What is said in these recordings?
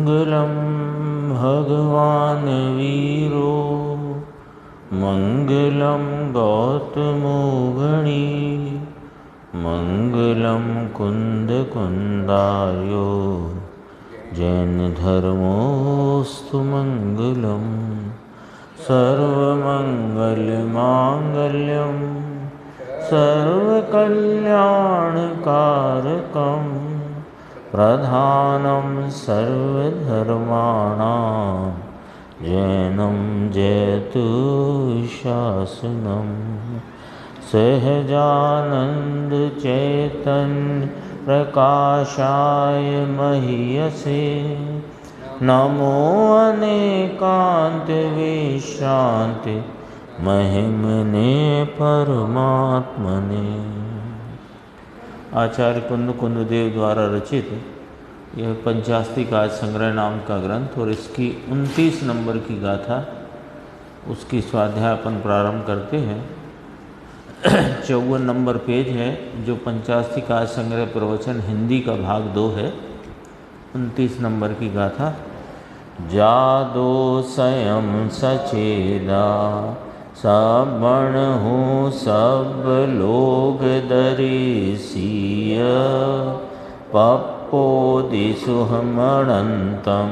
मङ्गलं भगवान् वीरो मङ्गलं गौतमो गणी मङ्गलं कुन्दकुन्दार्यो जैनधर्मोऽस्तु मङ्गलं सर्वमङ्गलमाङ्गल्यं सर्वकल्याणकारकं प्रधानं सर्वधर्माणां जैनं जयतु शासनं सहजानन्द चैतन्य प्रकाशाय महीयसे नमो अनेकान्त विश्रान्ति महिमने परमात्मने। आचार्य कुंददेव द्वारा रचित यह पंचास्तिका संग्रह नाम का ग्रंथ और इसकी 29 नंबर की गाथा, उसकी स्वाध्याय अपन प्रारंभ करते हैं। 54 नंबर पेज है, जो पंचास्तिका संग्रह प्रवचन हिंदी का भाग 2 है। 29 नंबर की गाथा। जादो स्वयं सचेदा सबण हूँ सब लोग दरिसीय पप्पोदि सुहमणन्तं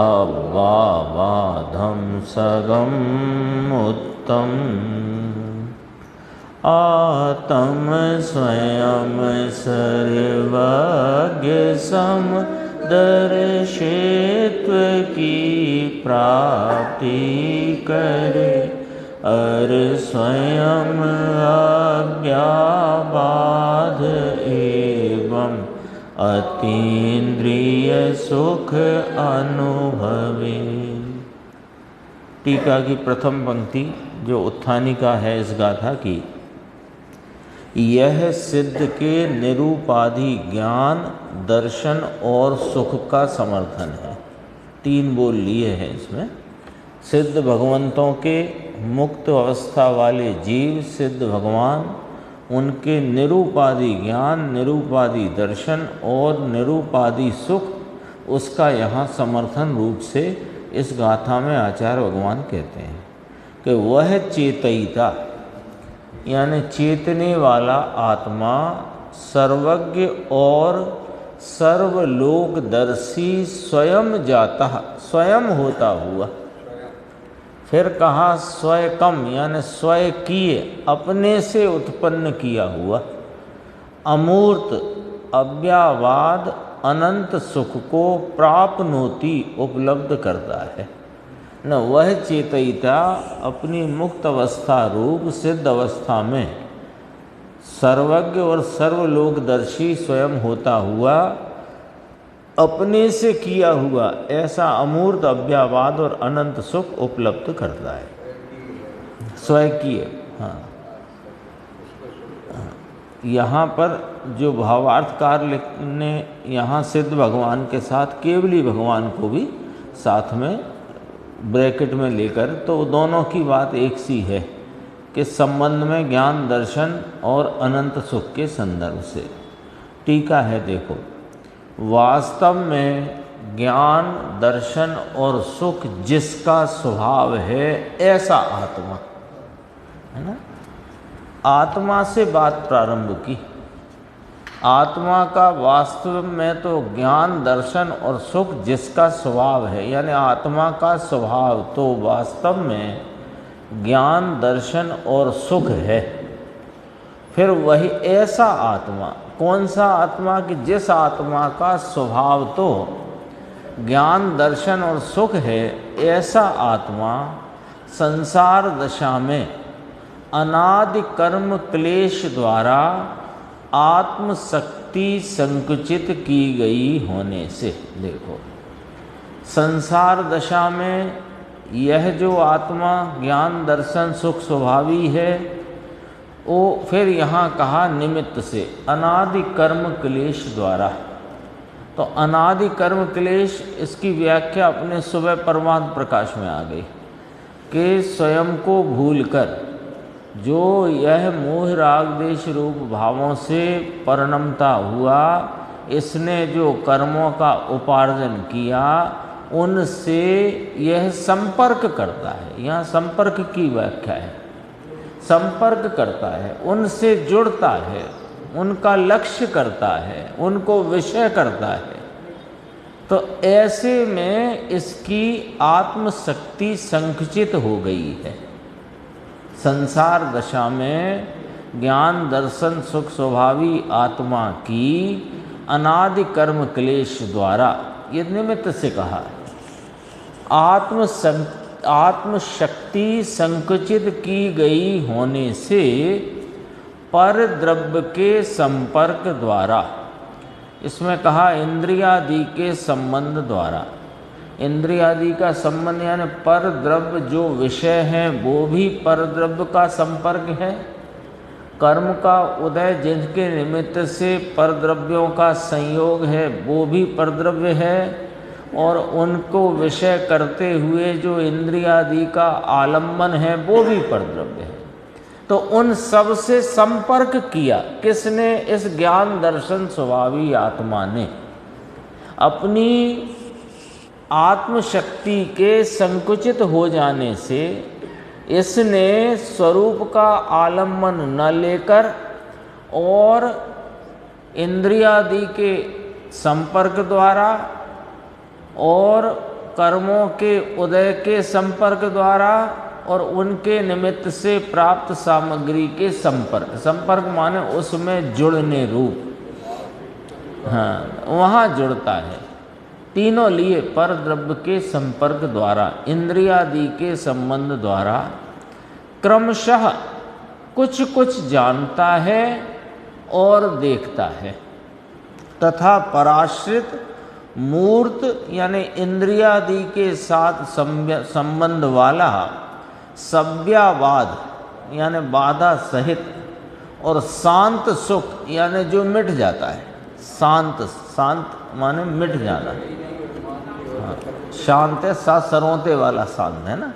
अव्वाबाधं सगम उत्तम आत्म स्वयं सर्वज्ञ सम दर्शित्व की प्राप्ति करे अर स्वयं अव्याबाध एवं अतीन्द्रिय सुख अनुभवे। टीका की प्रथम पंक्ति जो उत्थानिका है इस गाथा की, यह सिद्ध के निरूपाधि ज्ञान दर्शन और सुख का समर्थन है। 3 बोल लिए हैं इसमें। सिद्ध भगवंतों के मुक्त अवस्था वाले जीव, सिद्ध भगवान, उनके निरूपाधि ज्ञान, निरूपाधि दर्शन और निरूपाधि सुख, उसका यहाँ समर्थन रूप से इस गाथा में आचार्य भगवान कहते हैं कि वह चेतयिता यानी चेतने वाला आत्मा सर्वज्ञ और सर्वलोकदर्शी स्वयं जाता, स्वयं होता हुआ। फिर कहा स्वयं यानी स्वकीय, अपने से उत्पन्न किया हुआ, अमूर्त अव्यावाद अनंत सुख को प्राप्नोति उपलब्ध करता है न। वह चेतयिता अपनी मुक्त अवस्था रूप सिद्ध अवस्था में सर्वज्ञ और सर्वलोकदर्शी स्वयं होता हुआ अपने से किया हुआ ऐसा अमूर्त अव्यावाद और अनंत सुख उपलब्ध करता है। स्वकीय। हाँ, यहाँ पर जो भावार्थकार ने यहाँ सिद्ध भगवान के साथ केवली भगवान को भी साथ में ब्रैकेट में लेकर, तो दोनों की बात एक सी है कि संबंध में ज्ञान दर्शन और अनंत सुख के संदर्भ से। टीका है देखो, वास्तव में ज्ञान दर्शन और सुख जिसका स्वभाव है ऐसा आत्मा है ना। आत्मा से बात प्रारंभ की। आत्मा का वास्तव में तो ज्ञान दर्शन और सुख जिसका स्वभाव है, यानी आत्मा का स्वभाव तो वास्तव में ज्ञान दर्शन और सुख है। फिर वही ऐसा आत्मा, कौन सा आत्मा कि जिस आत्मा का स्वभाव तो ज्ञान दर्शन और सुख है, ऐसा आत्मा संसार दशा में अनादि कर्म क्लेश द्वारा आत्मशक्ति संकुचित की गई होने से, देखो संसार दशा में यह जो आत्मा ज्ञान दर्शन सुख स्वभावी है, वो फिर यहाँ कहा निमित्त से, अनादि कर्म क्लेश द्वारा। तो अनादि कर्म क्लेश, इसकी व्याख्या अपने सुबह परमात्म प्रकाश में आ गई कि स्वयं को भूलकर जो यह मोह राग देश रूप भावों से परिणमता हुआ, इसने जो कर्मों का उपार्जन किया उनसे यह संपर्क करता है। यहाँ संपर्क की व्याख्या है, संपर्क करता है, उनसे जुड़ता है, उनका लक्ष्य करता है, उनको विषय करता है। तो ऐसे में इसकी आत्मशक्ति संकुचित हो गई है। संसार दशा में ज्ञान दर्शन सुख स्वभावी आत्मा की अनादि कर्म क्लेश द्वारा, ये निमित्त से कहा है, आत्मशक्ति संकुचित की गई होने से पर द्रव्य के संपर्क द्वारा, इसमें कहा इंद्रियादि के संबंध द्वारा, इंद्रियादि का संबंध यानी पर द्रव्य जो विषय हैं वो भी पर द्रव्य का संपर्क है। कर्म का उदय जिनके निमित्त से पर द्रव्यों का संयोग है वो भी पर द्रव्य है, और उनको विषय करते हुए जो इंद्रियादि का आलम्बन है वो भी पर द्रव्य है। तो उन सब से संपर्क किया किसने? इस ज्ञान दर्शन स्वभावी आत्मा ने। अपनी आत्मशक्ति के संकुचित हो जाने से इसने स्वरूप का आलम्बन न लेकर और इंद्रियादि के संपर्क द्वारा और कर्मों के उदय के संपर्क द्वारा और उनके निमित्त से प्राप्त सामग्री के संपर्क, संपर्क माने उसमें जुड़ने रूप, हाँ वहाँ जुड़ता है। तीनों लिए पर द्रव्य के संपर्क द्वारा, इंद्रियादि के संबंध द्वारा क्रमशः कुछ कुछ जानता है और देखता है, तथा पराश्रित मूर्त यानी इंद्रियादि के साथ संबंध वाला सव्यावाद यानी बाधा सहित और शांत सुख यानी जो मिट जाता है, शांत, शांत माने मिट जाना, हाँ, शांत है सा सरोते वाला शांत है ना,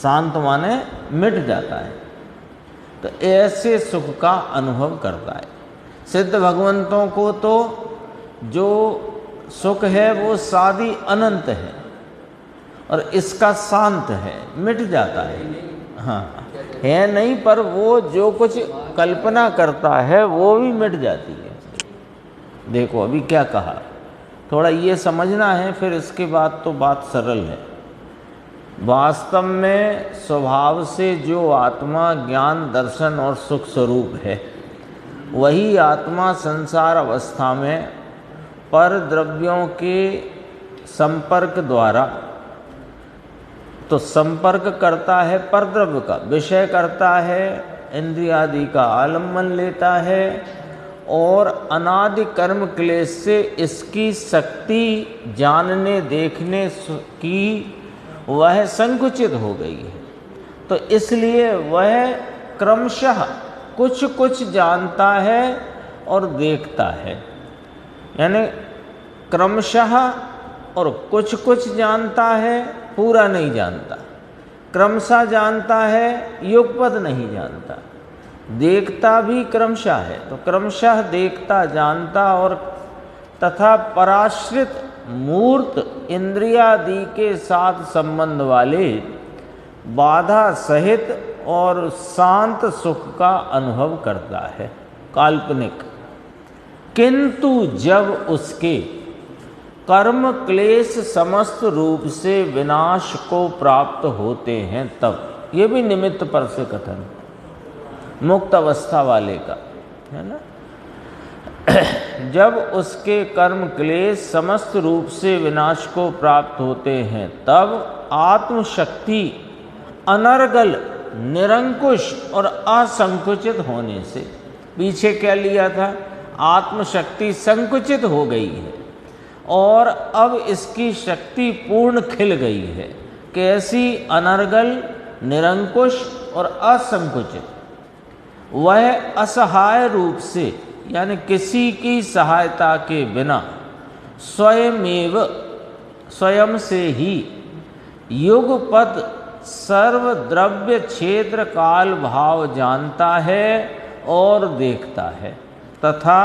शांत माने मिट जाता है। तो ऐसे सुख का अनुभव करता है। सिद्ध भगवंतों को तो जो सुख है वो सादी अनंत है और इसका शांत है, मिट जाता है, हाँ है नहीं, पर वो जो कुछ कल्पना करता है वो भी मिट जाती है। देखो अभी क्या कहा, थोड़ा ये समझना है, फिर इसके बाद तो बात सरल है। वास्तव में स्वभाव से जो आत्मा ज्ञान दर्शन और सुख स्वरूप है, वही आत्मा संसार अवस्था में पर द्रव्यों के संपर्क द्वारा तो संपर्क करता है, पर द्रव्य का विषय करता है, इंद्रियादि का आलम्बन लेता है और अनादि कर्म क्लेश से इसकी शक्ति जानने देखने की वह संकुचित हो गई है। तो इसलिए वह क्रमशः कुछ कुछ जानता है और देखता है, यानी क्रमशः और कुछ कुछ जानता है, पूरा नहीं जानता, क्रमशः जानता है, युगपत नहीं जानता, देखता भी क्रमशः है। तो क्रमशः देखता जानता और तथा पराश्रित मूर्त इंद्रियादि के साथ संबंध वाले बाधा सहित और शांत सुख का अनुभव करता है, काल्पनिक। किंतु जब उसके कर्म क्लेश समस्त रूप से विनाश को प्राप्त होते हैं तब, ये भी निमित्त पर से कथन मुक्त अवस्था वाले का है ना। जब उसके कर्म क्लेश समस्त रूप से विनाश को प्राप्त होते हैं तब आत्मशक्ति अनर्गल निरंकुश और असंकुचित होने से, पीछे क्या लिया था, आत्मशक्ति संकुचित हो गई है और अब इसकी शक्ति पूर्ण खिल गई है। कैसी? अनर्गल, निरंकुश और असंकुचित। वह असहाय रूप से यानी किसी की सहायता के बिना स्वयं से ही युगपत सर्वद्रव्य क्षेत्र काल भाव जानता है और देखता है, तथा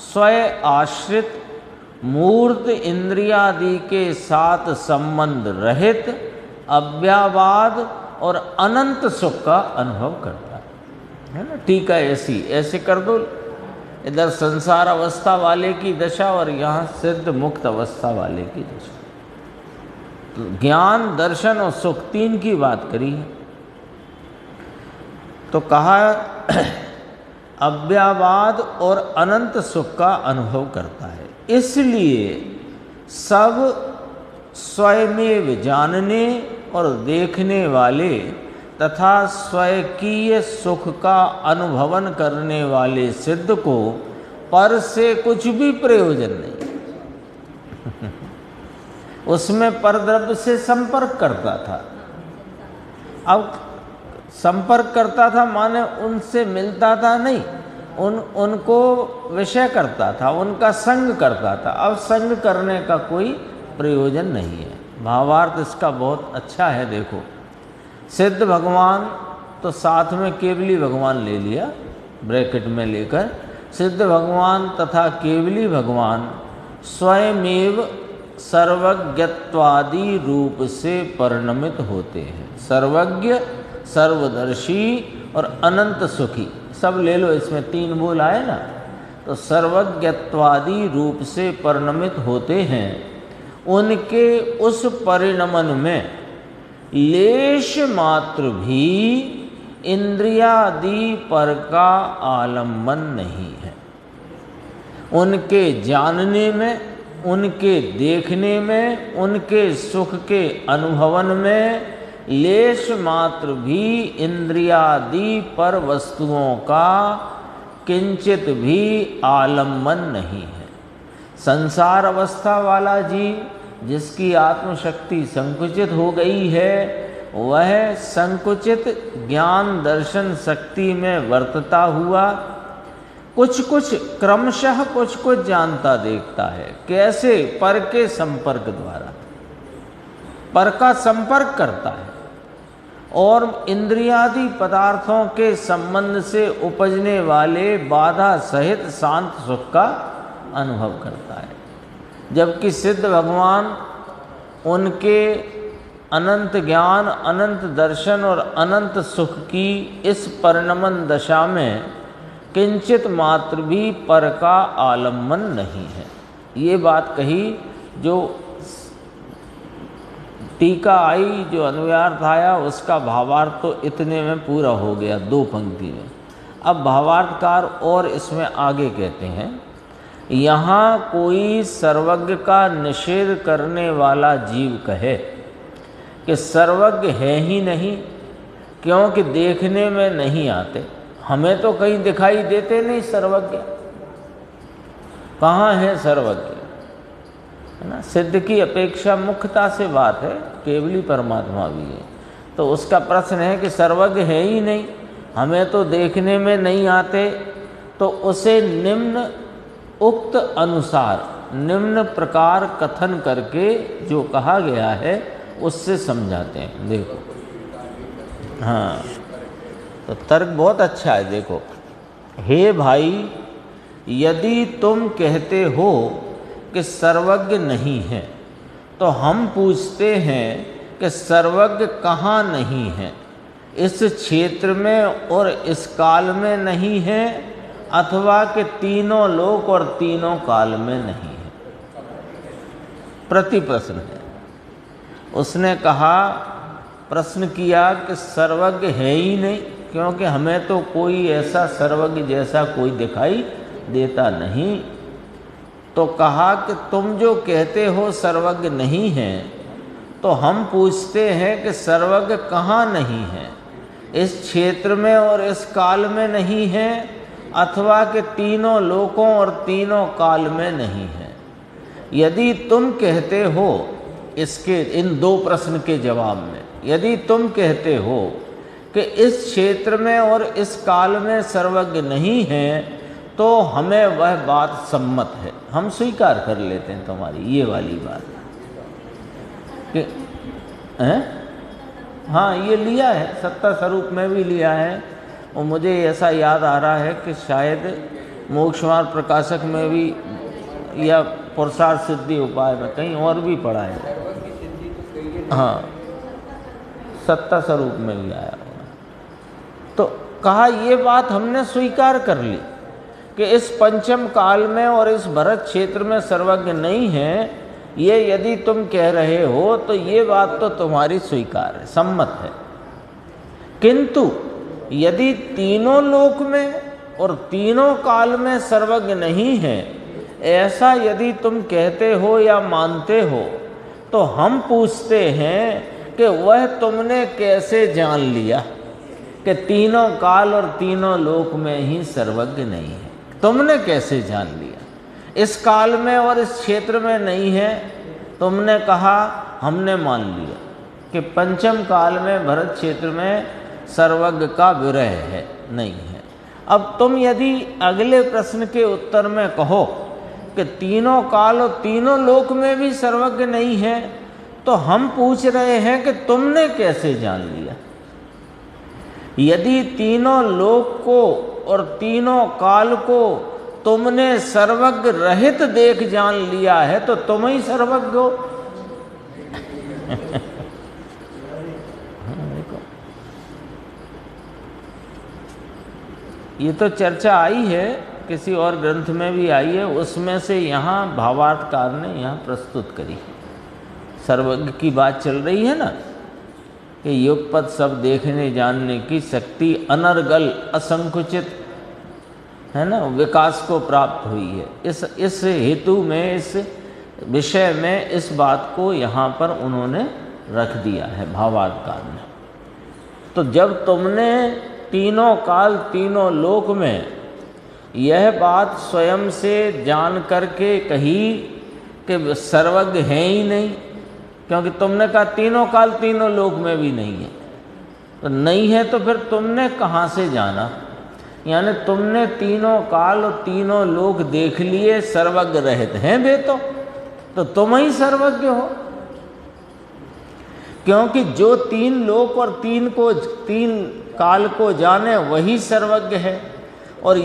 स्वयं आश्रित मूर्त इंद्रियादि के साथ संबंध रहित अव्ययवाद और अनंत सुख का अनुभव करता है ना। टीका ऐसी ऐसे कर दो, इधर संसार अवस्था वाले की दशा और यहाँ सिद्ध मुक्त अवस्था वाले की दशा। तो ज्ञान, दर्शन और सुख तीन की बात करी है। तो कहा अव्ययवाद और अनंत सुख का अनुभव करता है। इसलिए सब स्वयमेव जानने और देखने वाले तथा स्वकीय सुख का अनुभवन करने वाले सिद्ध को पर से कुछ भी प्रयोजन नहीं। उसमें परद्रव्य से संपर्क करता था। अब संपर्क करता था माने उनसे मिलता था नहीं, उनको विषय करता था, उनका संग करता था। अब संग करने का कोई प्रयोजन नहीं है। भावार्थ इसका बहुत अच्छा है। देखो, सिद्ध भगवान तो साथ में केवली भगवान ले लिया ब्रैकेट में लेकर। सिद्ध भगवान तथा केवली भगवान स्वयमेव सर्वज्ञत्वादि रूप से परिणमित होते हैं। सर्वज्ञ, सर्वदर्शी और अनंत सुखी सब ले लो, इसमें तीन बोल आए ना। तो सर्वज्ञत्वादि रूप से परिणमित होते हैं। उनके उस परिणमन में लेश मात्र भी इंद्रियादि पर का आलम्बन नहीं है। उनके जानने में, उनके देखने में, उनके सुख के अनुभवन में लेश मात्र भी इंद्रियादि पर वस्तुओं का किंचित भी आलम्बन नहीं है। संसार अवस्था वाला जीव जिसकी आत्मशक्ति संकुचित हो गई है, वह संकुचित ज्ञान दर्शन शक्ति में वर्तता हुआ कुछ कुछ क्रमशः कुछ कुछ जानता देखता है। कैसे? पर के संपर्क द्वारा पर का संपर्क करता है और इंद्रियादि पदार्थों के संबंध से उपजने वाले बाधा सहित शांत सुख का अनुभव करता है। जबकि सिद्ध भगवान उनके अनंत ज्ञान, अनंत दर्शन और अनंत सुख की इस परिणमन दशा में किंचित मात्र भी पर का आलम्बन नहीं है। ये बात कही जो टीका आई, जो अनुयार्थ आया, उसका भावार्थ तो इतने में पूरा हो गया, दो पंक्ति में। अब भावार्थकार और इसमें आगे कहते हैं, यहाँ कोई सर्वज्ञ का निषेध करने वाला जीव कहे कि सर्वज्ञ है ही नहीं क्योंकि देखने में नहीं आते। हमें तो कहीं दिखाई देते नहीं सर्वज्ञ, कहाँ है सर्वज्ञ, है ना। सिद्ध की अपेक्षा मुख्यता से बात है, केवली परमात्मा भी है। तो उसका प्रश्न है कि सर्वज्ञ है ही नहीं, हमें तो देखने में नहीं आते। तो उसे निम्न उक्त अनुसार निम्न प्रकार कथन करके जो कहा गया है उससे समझाते हैं। देखो, हाँ, तो तर्क बहुत अच्छा है। देखो, हे भाई, यदि तुम कहते हो कि सर्वज्ञ नहीं है तो हम पूछते हैं कि सर्वज्ञ कहाँ नहीं है? इस क्षेत्र में और इस काल में नहीं है अथवा कि तीनों लोक और तीनों काल में नहीं है? प्रति प्रश्न है। उसने कहा, प्रश्न किया कि सर्वज्ञ है ही नहीं क्योंकि हमें तो कोई ऐसा सर्वज्ञ जैसा कोई दिखाई देता नहीं। तो कहा कि तुम जो कहते हो सर्वज्ञ नहीं है, तो हम पूछते हैं कि सर्वज्ञ कहाँ नहीं है? इस क्षेत्र में और इस काल में नहीं है अथवा कि तीनों लोकों और तीनों काल में नहीं है? यदि तुम कहते हो, इसके इन दो प्रश्न के जवाब में, यदि तुम कहते हो कि इस क्षेत्र में और इस काल में सर्वज्ञ नहीं है तो हमें वह बात सम्मत है, हम स्वीकार कर लेते हैं तुम्हारी ये वाली बात कि हाँ, ये लिया है, सत्ता स्वरूप में भी लिया है। और मुझे ऐसा याद आ रहा है कि शायद मोक्ष मार्ग प्रकाशक में भी या पुरुषार्थ सिद्धि उपाय में कहीं और भी पढ़ा है। हाँ, सत्ता स्वरूप में भी आया हुआ। तो कहा ये बात हमने स्वीकार कर ली कि इस पंचम काल में और इस भरत क्षेत्र में सर्वज्ञ नहीं है, ये यदि तुम कह रहे हो तो ये बात तो तुम्हारी स्वीकार है, सम्मत है। किंतु यदि तीनों लोक में और तीनों काल में सर्वज्ञ नहीं है, ऐसा यदि तुम कहते हो या मानते हो, तो हम पूछते हैं कि वह तुमने कैसे जान लिया कि तीनों काल और तीनों लोक में ही सर्वज्ञ नहीं है? तुमने कैसे जान लिया? इस काल में और इस क्षेत्र में नहीं है, तुमने कहा, हमने मान लिया कि पंचम काल में भरत क्षेत्र में सर्वज्ञ का विरह है, नहीं है। अब तुम यदि अगले प्रश्न के उत्तर में कहो कि तीनों काल और तीनों लोक में भी सर्वज्ञ नहीं है, तो हम पूछ रहे हैं कि तुमने कैसे जान लिया? यदि तीनों लोक को और तीनों काल को तुमने सर्वज्ञ रहित देख जान लिया है, तो तुम ही सर्वज्ञ हो। ये तो चर्चा आई है, किसी और ग्रंथ में भी आई है, उसमें से यहाँ भावार्थकार ने यहाँ प्रस्तुत करी। सर्वज्ञ की बात चल रही है ना कि युगपद सब देखने जानने की शक्ति अनर्गल असंकुचित है ना, विकास को प्राप्त हुई है। इस हेतु में, इस विषय में इस बात को यहाँ पर उन्होंने रख दिया है भावार्थकार ने। तो जब तुमने तीनों काल तीनों लोक में यह बात स्वयं से जान करके कही कि सर्वज्ञ है ही नहीं, क्योंकि तुमने कहा तीनों काल तीनों लोक में भी नहीं है, तो नहीं है तो फिर तुमने कहाँ से जाना? यानी तुमने तीनों काल और तीनों लोक देख लिए, सर्वज्ञ रहित हैं वे तो तुम ही सर्वज्ञ हो। क्योंकि जो तीन लोक और तीन काल को जाने वही सर्वज्ञ है। और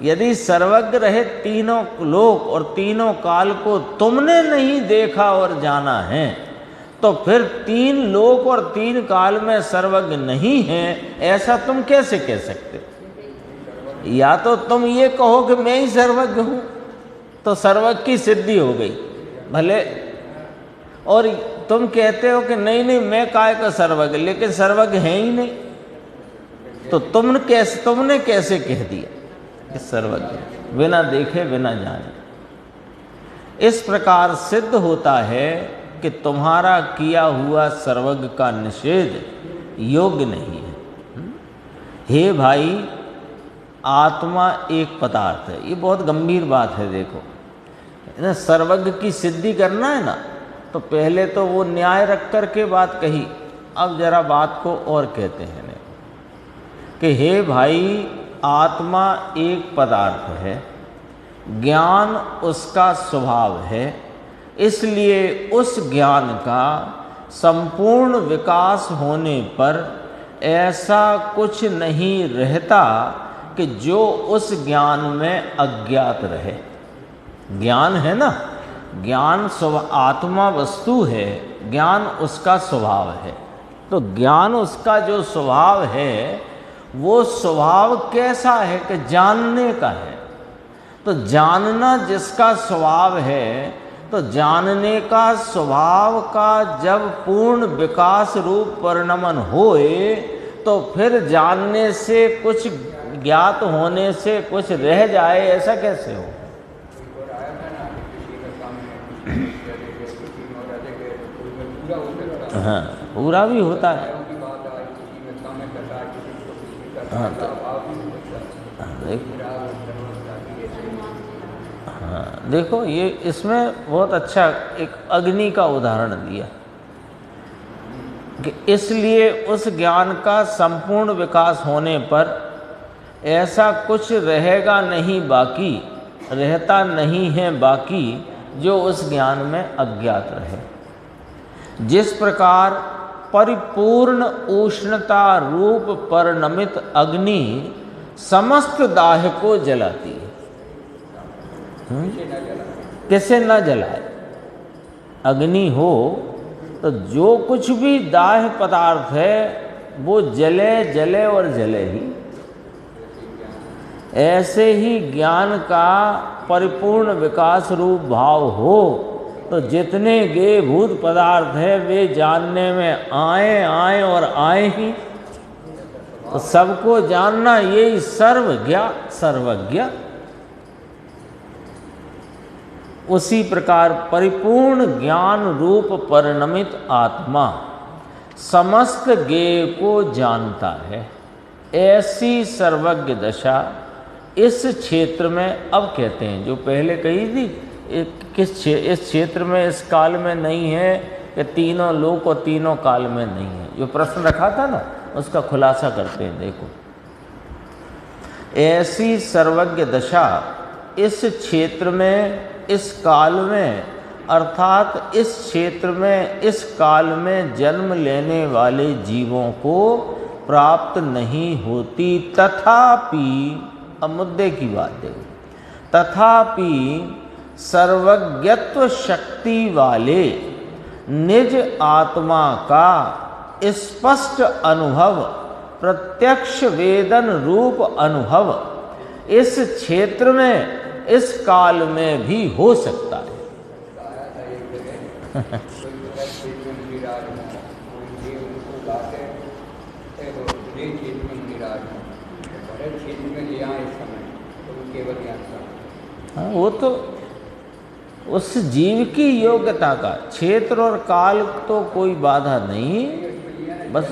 यदि सर्वज्ञ रहित तीनों लोक और तीनों काल को तुमने नहीं देखा और जाना है, तो फिर तीन लोक और तीन काल में सर्वज्ञ नहीं है, ऐसा तुम कैसे कह सकते? या तो तुम ये कहो कि मैं ही सर्वज्ञ हूँ, तो सर्वज्ञ की सिद्धि हो गई भले, और तुम कहते हो कि नहीं नहीं मैं काय का सर्वज्ञ, लेकिन सर्वज्ञ है ही नहीं, तो तुमने कैसे कह दिया कि सर्वज्ञ? बिना देखे बिना जाने। इस प्रकार सिद्ध होता है कि तुम्हारा किया हुआ सर्वज्ञ का निषेध योग्य नहीं है। हे भाई, आत्मा एक पदार्थ है, ये बहुत गंभीर बात है। देखो ना, सर्वज्ञ की सिद्धि करना है ना, तो पहले तो वो न्याय रख कर के बात कही, अब जरा बात को और कहते हैं कि हे भाई, आत्मा एक पदार्थ है, ज्ञान उसका स्वभाव है, इसलिए उस ज्ञान का संपूर्ण विकास होने पर ऐसा कुछ नहीं रहता कि जो उस ज्ञान में अज्ञात रहे। ज्ञान है ना, ज्ञान आत्मा वस्तु है, ज्ञान उसका स्वभाव है। तो ज्ञान उसका जो स्वभाव है, वो स्वभाव कैसा है कि जानने का है। तो जानना जिसका स्वभाव है, तो जानने का स्वभाव का जब पूर्ण विकास रूप परिणमन होए, तो फिर जानने से कुछ ज्ञात होने से कुछ रह जाए, ऐसा कैसे हो? हाँ, पूरा भी होता है। हाँ, तो देखो ये इसमें बहुत अच्छा एक अग्नि का उदाहरण दिया कि इसलिए उस ज्ञान का संपूर्ण विकास होने पर ऐसा कुछ रहेगा नहीं बाकी, रहता नहीं है बाकी, जो उस ज्ञान में अज्ञात रहे। जिस प्रकार परिपूर्ण उष्णता रूप परिणमित अग्नि समस्त दाह को जलाती है। किसे न जलाए? अग्नि हो तो जो कुछ भी दाह पदार्थ है वो जले जले और जले ही। ऐसे ही ज्ञान का परिपूर्ण विकास रूप भाव हो तो जितने गे भूत पदार्थ है वे जानने में आए और आए ही। तो सबको जानना यही सर्वज्ञ। उसी प्रकार परिपूर्ण ज्ञान रूप परिणमित आत्मा समस्त ज्ञेय को जानता है। ऐसी सर्वज्ञ दशा इस क्षेत्र में, अब कहते हैं जो पहले कही थी इस क्षेत्र में, इस काल में नहीं है कि तीनों लोक और तीनों काल में नहीं है, जो प्रश्न रखा था ना उसका खुलासा करते हैं। देखो, ऐसी सर्वज्ञ दशा इस क्षेत्र में, इस काल में, अर्थात इस क्षेत्र में, इस काल में जन्म लेने वाले जीवों को प्राप्त नहीं होती। तथापि, अब मुद्दे की बात देखो, तथापि सर्वज्ञत्व शक्ति वाले निज आत्मा का स्पष्ट अनुभव, प्रत्यक्ष वेदन रूप अनुभव इस क्षेत्र में, इस काल में भी हो सकता है। हाँ, वो तो उस जीव की योग्यता का, क्षेत्र और काल तो कोई बाधा नहीं, बस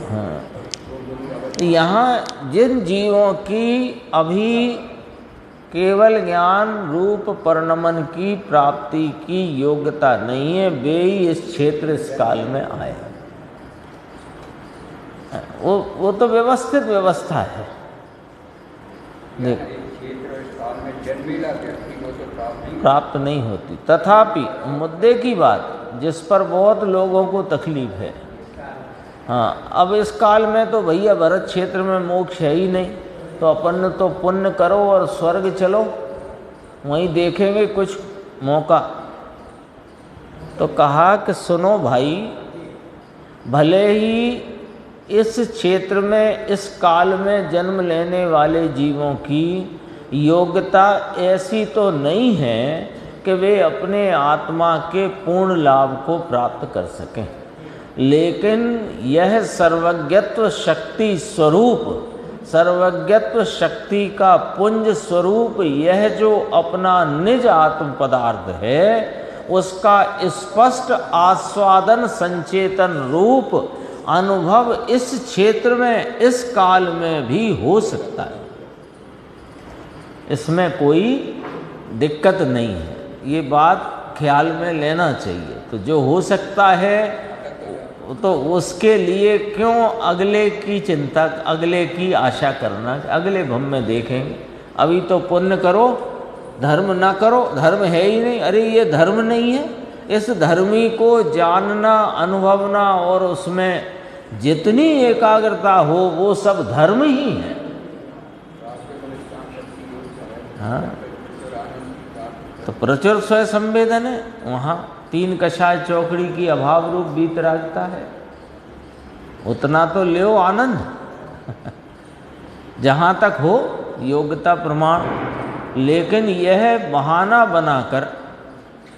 हाँ, यहाँ जिन जीवों की अभी केवल ज्ञान रूप परिणमन की प्राप्ति की योग्यता नहीं है, वे ही इस क्षेत्र, इस काल में आए। वो तो व्यवस्थित व्यवस्था है। देख, प्राप्त नहीं होती। तथापि मुद्दे की बात जिस पर बहुत लोगों को तकलीफ है, हाँ, अब इस काल में तो भैया भरत क्षेत्र में मोक्ष है ही नहीं, तो अपन तो पुण्य करो और स्वर्ग चलो, वहीं देखेंगे कुछ मौका। तो कहा कि सुनो भाई, भले ही इस क्षेत्र में, इस काल में जन्म लेने वाले जीवों की योग्यता ऐसी तो नहीं है कि वे अपने आत्मा के पूर्ण लाभ को प्राप्त कर सकें, लेकिन यह सर्वज्ञत्व शक्ति स्वरूप, सर्वज्ञत्व शक्ति का पुंज स्वरूप यह जो अपना निज आत्म पदार्थ है, उसका स्पष्ट आस्वादन संचेतन रूप अनुभव इस क्षेत्र में, इस काल में भी हो सकता है। इसमें कोई दिक्कत नहीं है, ये बात ख्याल में लेना चाहिए। तो जो हो सकता है तो उसके लिए क्यों अगले की चिंता, अगले की आशा करना, अगले भव में देखेंगे। अभी तो पुण्य करो, धर्म ना करो, धर्म है ही नहीं। अरे ये धर्म नहीं है, इस धर्मी को जानना, अनुभवना और उसमें जितनी एकाग्रता हो वो सब धर्म ही है। हाँ, तो प्रचुर स्वयं संवेदन है, वहाँ तीन कषाय चौकड़ी की अभाव रूप वीतरागता है, उतना तो लो आनंद जहाँ तक हो योग्यता प्रमाण। लेकिन यह बहाना बनाकर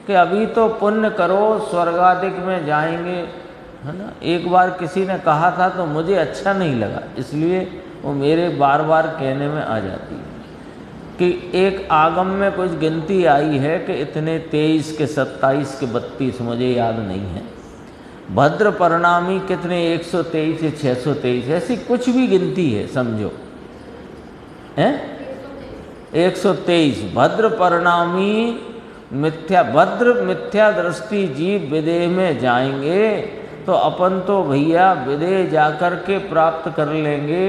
कि अभी तो पुण्य करो, स्वर्गादिक में जाएंगे, है ना। एक बार किसी ने कहा था तो मुझे अच्छा नहीं लगा, इसलिए वो मेरे बार बार कहने में आ जाती है कि एक आगम में कुछ गिनती आई है कि इतने 23 के 27 के 32, मुझे याद नहीं है, भद्र परिणामी कितने 123 या 623, ऐसी कुछ भी गिनती है समझो, हैं 123 भद्र परिणामी भद्र मिथ्या दृष्टि जीव विदेह में जाएंगे, तो अपन तो भैया विदेह जाकर के प्राप्त कर लेंगे।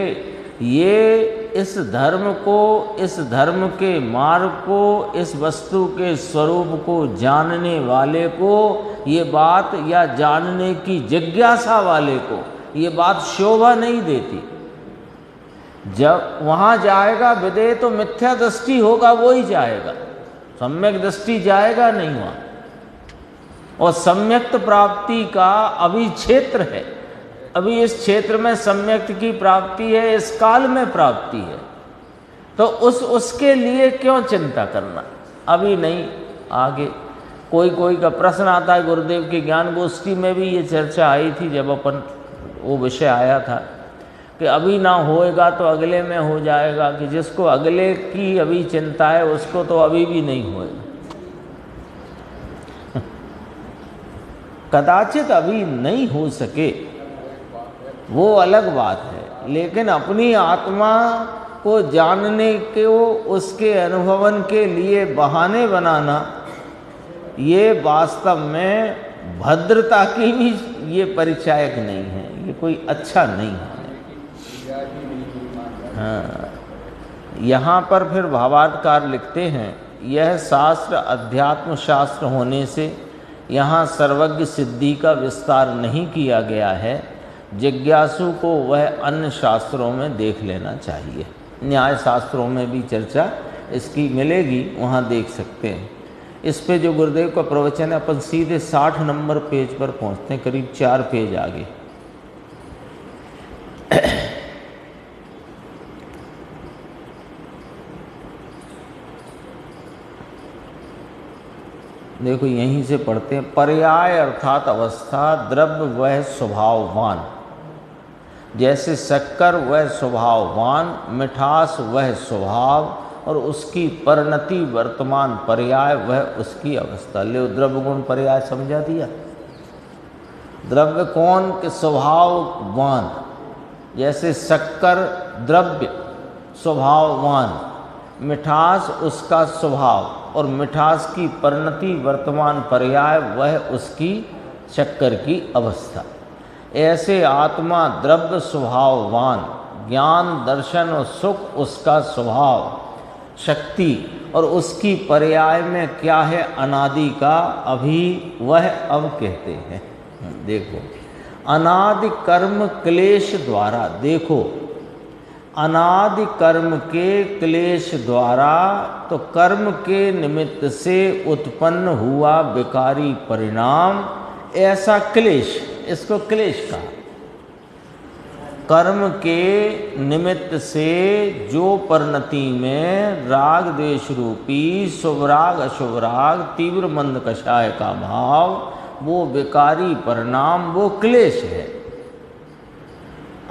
ये इस धर्म को, इस धर्म के मार्ग को, इस वस्तु के स्वरूप को जानने वाले को ये बात या जानने की जिज्ञासा वाले को ये बात शोभा नहीं देती। जब वहाँ जाएगा विदेह तो मिथ्या दृष्टि होगा, वो ही जाएगा, सम्यक दृष्टि जाएगा नहीं वहाँ। और सम्यक्त प्राप्ति का अभी क्षेत्र है, अभी इस क्षेत्र में सम्यक्त की प्राप्ति है, इस काल में प्राप्ति है, तो उसके लिए क्यों चिंता करना, अभी नहीं, आगे। कोई का प्रश्न आता है, गुरुदेव की ज्ञान गोष्ठी में भी ये चर्चा आई थी जब अपन वो विषय आया था कि अभी ना होएगा तो अगले में हो जाएगा, कि जिसको अगले की अभी चिंता है उसको तो अभी भी नहीं होएगा। कदाचित अभी नहीं हो सके, वो अलग बात है, लेकिन अपनी आत्मा को जानने के उसके अनुभवन के लिए बहाने बनाना, ये वास्तव में भद्रता की भी ये परिचायक नहीं है, ये कोई अच्छा नहीं है। हाँ, यहाँ पर फिर भावार्थकार लिखते हैं, यह शास्त्र अध्यात्म शास्त्र होने से यहाँ सर्वज्ञ सिद्धि का विस्तार नहीं किया गया है। जिज्ञासु को वह अन्य शास्त्रों में देख लेना चाहिए। न्याय शास्त्रों में भी चर्चा इसकी मिलेगी, वहाँ देख सकते हैं। इस पे जो गुरुदेव का प्रवचन है, अपन सीधे 60 नंबर पेज पर पहुँचते हैं, करीब 4 पेज आगे। देखो यहीं से पढ़ते हैं, पर्याय अर्थात अवस्था, द्रव्य वह स्वभाववान, जैसे शक्कर वह स्वभाववान, मिठास वह स्वभाव और उसकी परिणति वर्तमान, पर्याय वह उसकी अवस्था। ले द्रव्य गुण पर्याय समझा दिया। द्रव्य कौन के स्वभाववान, जैसे शक्कर द्रव्य स्वभाववान, मिठास उसका स्वभाव और मिठास की परिणति वर्तमान, पर्याय वह उसकी शक्कर की अवस्था। ऐसे आत्मा द्रव्य स्वभाववान, ज्ञान दर्शन और सुख उसका स्वभाव, शक्ति और उसकी पर्याय में क्या है, अनादि का अभी वह अब कहते हैं। देखो अनादि कर्म क्लेश द्वारा, देखो अनादि कर्म के क्लेश द्वारा, तो कर्म के निमित्त से उत्पन्न हुआ विकारी परिणाम, ऐसा क्लेश, इसको क्लेश कहा। कर्म के निमित्त से जो परिणति में राग द्वेष रूपी शुभ राग अशुभ राग तीव्र मंद कषाय का भाव, वो विकारी परिणाम, वो क्लेश है,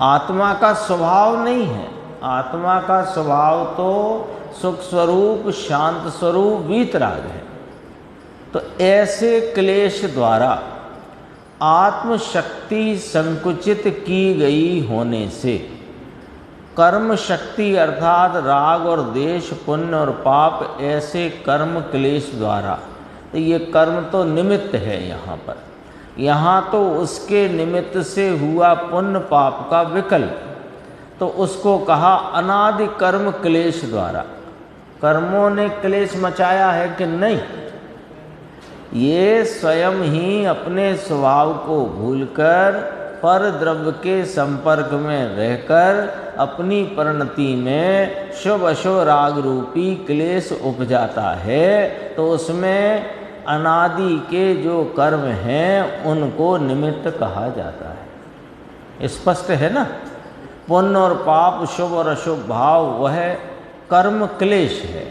आत्मा का स्वभाव नहीं है। आत्मा का स्वभाव तो सुख स्वरूप शांत स्वरूप वीतराग है। तो ऐसे क्लेश द्वारा आत्म शक्ति संकुचित की गई होने से, कर्म शक्ति अर्थात राग और द्वेष, पुण्य और पाप, ऐसे कर्म क्लेश द्वारा, तो ये कर्म तो निमित्त है यहाँ पर, यहाँ तो उसके निमित्त से हुआ पुण्य पाप का विकल्प, तो उसको कहा अनादि कर्म क्लेश द्वारा। कर्मों ने क्लेश मचाया है कि नहीं, ये स्वयं ही अपने स्वभाव को भूलकर पर द्रव्य के संपर्क में रहकर अपनी परिणति में शुभ अशुभ राग रूपी क्लेश उपजाता है। तो उसमें अनादि के जो कर्म हैं उनको निमित्त कहा जाता है। स्पष्ट है ना। पुण्य और पाप, शुभ और अशुभ भाव, वह कर्म क्लेश है,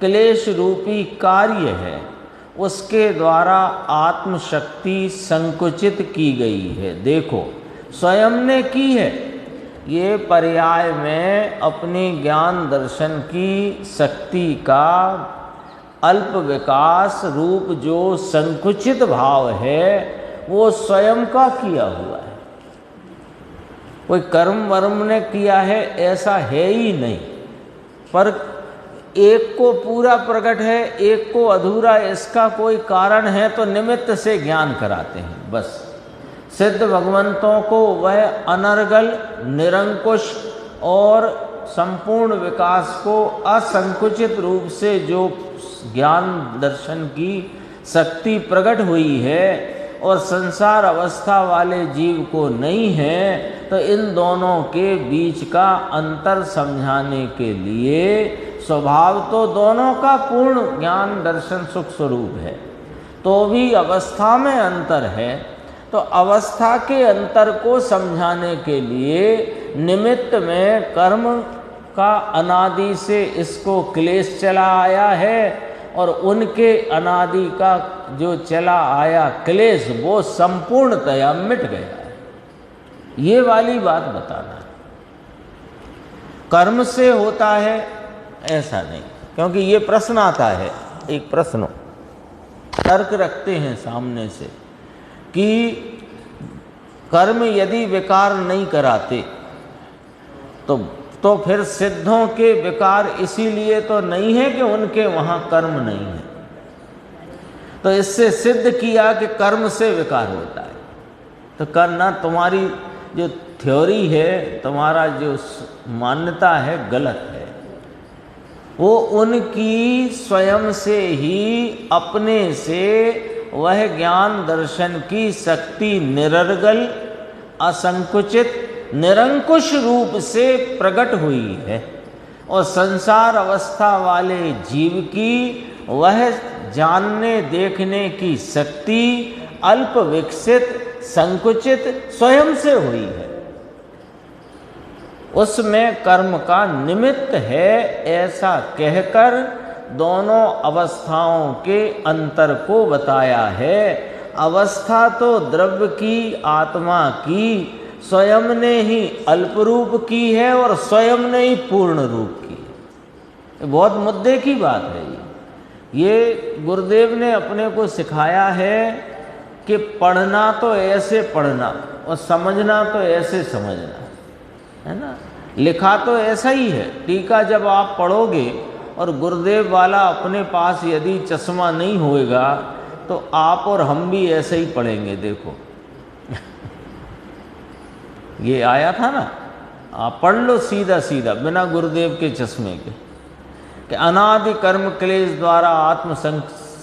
क्लेश रूपी कार्य है, उसके द्वारा आत्मशक्ति संकुचित की गई है। देखो स्वयं ने की है, ये पर्याय में अपने ज्ञान दर्शन की शक्ति का अल्प विकास रूप जो संकुचित भाव है वो स्वयं का किया हुआ है, कोई कर्म वर्म ने किया है ऐसा है ही नहीं। पर एक को पूरा प्रकट है, एक को अधूरा, इसका कोई कारण है तो निमित्त से ज्ञान कराते हैं बस। सिद्ध भगवंतों को वह अनर्गल, निरंकुश और संपूर्ण विकास को असंकुचित रूप से जो ज्ञान दर्शन की शक्ति प्रकट हुई है और संसार अवस्था वाले जीव को नहीं है, तो इन दोनों के बीच का अंतर समझाने के लिए स्वभाव तो दोनों का पूर्ण ज्ञान दर्शन सुख स्वरूप है, तो भी अवस्था में अंतर है। तो अवस्था के अंतर को समझाने के लिए निमित्त में कर्म का अनादि से इसको क्लेश चला आया है, और उनके अनादि का जो चला आया क्लेश वो संपूर्णतया मिट गया है। ये वाली बात बताना है। कर्म से होता है ऐसा नहीं, क्योंकि ये प्रश्न आता है, एक प्रश्न तर्क रखते हैं सामने से कि कर्म यदि विकार नहीं कराते तो फिर सिद्धों के विकार इसीलिए तो नहीं है कि उनके वहाँ कर्म नहीं है। तो इससे सिद्ध किया कि कर्म से विकार होता है। तो करना तुम्हारी जो थ्योरी है, तुम्हारा जो मान्यता है, गलत है। वो उनकी स्वयं से ही अपने से वह ज्ञान दर्शन की शक्ति निरर्गल, असंकुचित, निरंकुश रूप से प्रकट हुई है, और संसार अवस्था वाले जीव की वह जानने देखने की शक्ति अल्प विकसित संकुचित स्वयं से हुई है। उसमें कर्म का निमित्त है, ऐसा कहकर दोनों अवस्थाओं के अंतर को बताया है। अवस्था तो द्रव्य की, आत्मा की स्वयं ने ही अल्प रूप की है और स्वयं ने ही पूर्ण रूप की है। बहुत मुद्दे की बात है ये गुरुदेव ने अपने को सिखाया है कि पढ़ना तो ऐसे पढ़ना और समझना तो ऐसे समझना, है ना। लिखा तो ऐसा ही है। टीका जब आप पढ़ोगे और गुरुदेव वाला अपने पास यदि चश्मा नहीं होएगा तो आप और हम भी ऐसे ही पढ़ेंगे। देखो ये आया था ना, आप पढ़ लो सीधा सीधा बिना गुरुदेव के चश्मे के, कि अनादि कर्म क्लेश द्वारा आत्म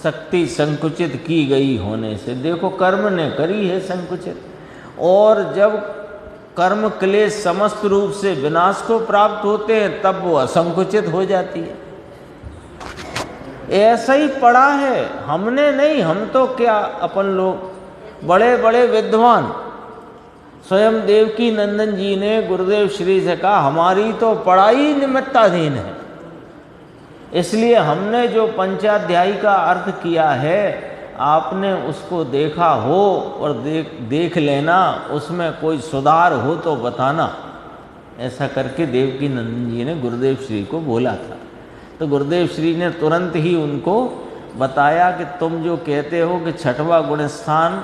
शक्ति संकुचित की गई होने से। देखो कर्म ने करी है संकुचित, और जब कर्म क्लेश समस्त रूप से विनाश को प्राप्त होते हैं तब वो असंकुचित हो जाती है। ऐसा ही पढ़ा है हमने, नहीं हम तो क्या, अपन लोग बड़े बड़े विद्वान, स्वयं देवकी नंदन जी ने गुरुदेव श्री से कहा हमारी तो पढ़ाई निमित्ताधीन है, इसलिए हमने जो पंचाध्यायी का अर्थ किया है आपने उसको देखा हो और देख लेना, उसमें कोई सुधार हो तो बताना। ऐसा करके देवकी नंदन जी ने गुरुदेव श्री को बोला था। तो गुरुदेव श्री ने तुरंत ही उनको बताया कि तुम जो कहते हो कि छठवां गुण स्थान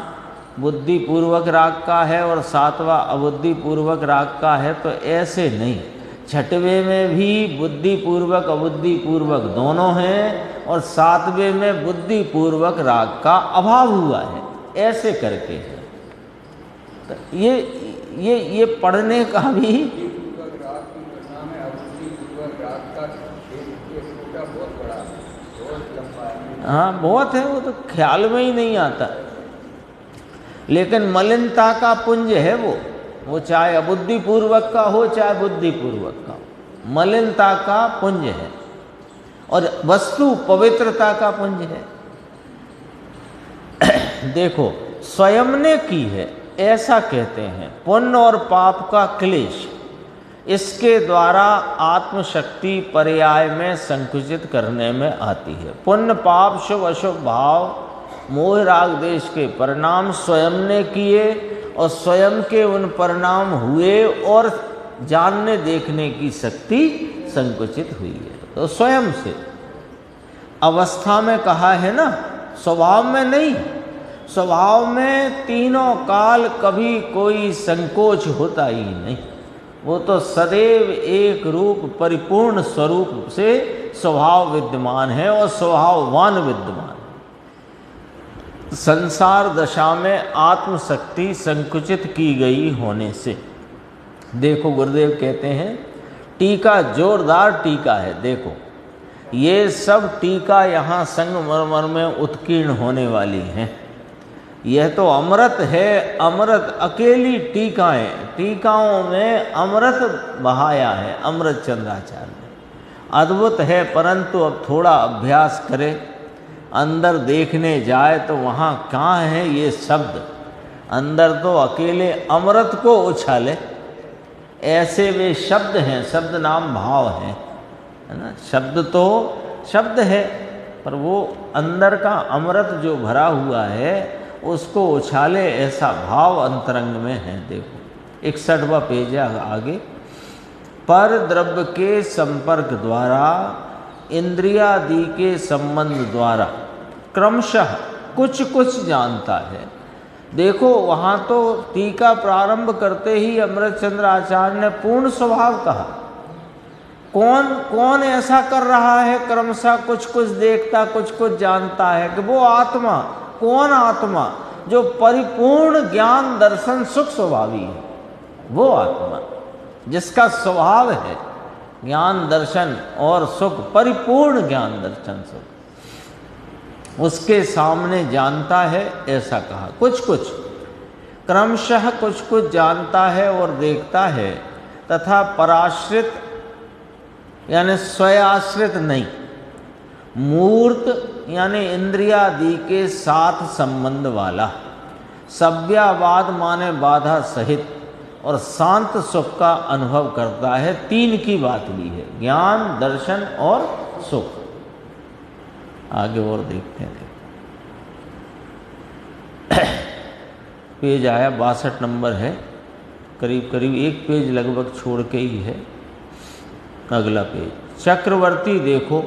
बुद्धि पूर्वक राग का है और सातवां अबुद्धि पूर्वक राग का है, तो ऐसे नहीं। छठवें में भी बुद्धि पूर्वक अबुद्धि पूर्वक दोनों हैं, और सातवें में बुद्धि पूर्वक राग का अभाव हुआ है, ऐसे करके है। तो ये पढ़ने का भी हाँ बहुत है, वो तो ख्याल में ही नहीं आता। लेकिन मलिनता का पुंज है वो चाहे अबुद्धि पूर्वक का हो चाहे बुद्धि पूर्वक का हो, मलिनता का पुंज है, और वस्तु पवित्रता का पुंज है। देखो स्वयं ने की है ऐसा कहते हैं। पुण्य और पाप का क्लेश, इसके द्वारा आत्मशक्ति पर्याय में संकुचित करने में आती है। पुण्य पाप शुभ अशुभ भाव मोह राग देश के परिणाम स्वयं ने किए, और स्वयं के उन परिणाम हुए, और जानने देखने की शक्ति संकुचित हुई है। तो स्वयं से अवस्था में कहा है ना, स्वभाव में नहीं। स्वभाव में तीनों काल कभी कोई संकोच होता ही नहीं, वो तो सदैव एक रूप परिपूर्ण स्वरूप से स्वभाव विद्यमान है और स्वभाववान विद्यमान। संसार दशा में आत्मशक्ति संकुचित की गई होने से, देखो गुरुदेव कहते हैं, टीका जोरदार टीका है। देखो ये सब टीका यहाँ संगमरमर में उत्कीर्ण होने वाली हैं। यह तो अमृत है, अमृत अकेली टीकाएं, टीकाओं में अमृत बहाया है अमृत चंद्राचार्य ने। अद्भुत है, परंतु अब थोड़ा अभ्यास करे, अंदर देखने जाए तो वहाँ कहाँ है ये शब्द। अंदर तो अकेले अमृत को उछाले, ऐसे वे शब्द हैं, शब्द नाम भाव है ना। शब्द तो शब्द है, पर वो अंदर का अमृत जो भरा हुआ है उसको उछाले, ऐसा भाव अंतरंग में है। देखो 61वां पेज है आगे। पर द्रव्य के संपर्क द्वारा, इंद्रियादि के संबंध द्वारा क्रमशः कुछ कुछ जानता है। देखो वहाँ तो टीका प्रारंभ करते ही अमृतचंद्र आचार्य ने पूर्ण स्वभाव कहा। कौन कौन ऐसा कर रहा है क्रमशः कुछ कुछ देखता, कुछ कुछ जानता है कि वो आत्मा। कौन आत्मा? जो परिपूर्ण ज्ञान दर्शन सुख स्वभावी है, वो आत्मा जिसका स्वभाव है ज्ञान दर्शन और सुख, परिपूर्ण ज्ञान दर्शन सुख, उसके सामने जानता है, ऐसा कहा। कुछ कुछ क्रमशः कुछ कुछ जानता है और देखता है, तथा पराश्रित यानी स्वयाश्रित नहीं, मूर्त यानी इंद्रियादि के साथ संबंध वाला, सव्यावाद माने बाधा सहित और शांत सुख का अनुभव करता है। तीन की बात ली है, ज्ञान दर्शन और सुख। आगे और देखते हैं। पेज आया 62 नंबर है, करीब करीब एक पेज लगभग छोड़ के ही है अगला पेज। चक्रवर्ती देखो,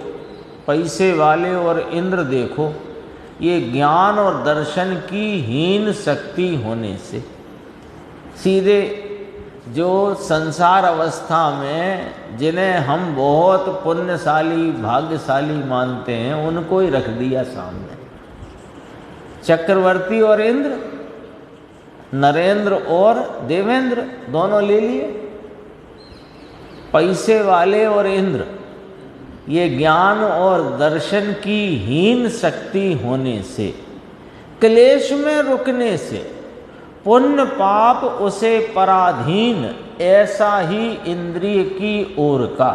पैसे वाले और इंद्र देखो, ये ज्ञान और दर्शन की हीन शक्ति होने से सीधे जो संसार अवस्था में जिन्हें हम बहुत पुण्यशाली भाग्यशाली मानते हैं उनको ही रख दिया सामने। चक्रवर्ती और इंद्र, नरेंद्र और देवेंद्र दोनों ले लिए। पैसे वाले और इंद्र, ये ज्ञान और दर्शन की हीन शक्ति होने से, क्लेश में रुकने से, पुण्य पाप उसे पराधीन, ऐसा ही इंद्रिय की ओर का।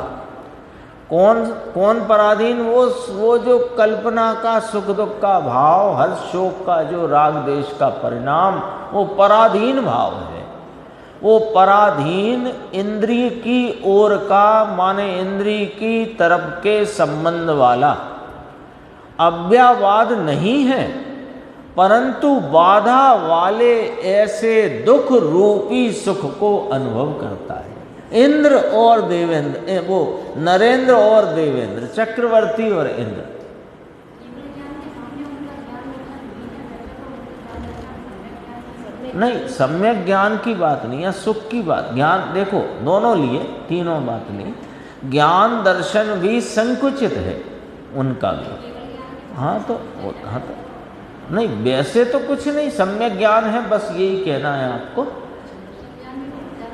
कौन कौन पराधीन? वो जो कल्पना का सुख दुख का भाव, हर्ष शोक का जो राग देश का परिणाम, वो पराधीन भाव है। वो पराधीन इंद्रिय की ओर का माने इंद्रिय की तरफ के संबंध वाला अव्यावाद नहीं है, परंतु बाधा वाले ऐसे दुख रूपी सुख को अनुभव करता है। इंद्र और देवेंद्र, वो नरेंद्र और देवेंद्र, चक्रवर्ती और इंद्र। नहीं, सम्यक ज्ञान की बात नहीं है, सुख की बात। ज्ञान देखो दोनों लिए, तीनों बात नहीं। ज्ञान दर्शन भी संकुचित है उनका भी। हाँ तो नहीं, वैसे तो कुछ नहीं, सम्यक ज्ञान है, बस यही कहना है आपको।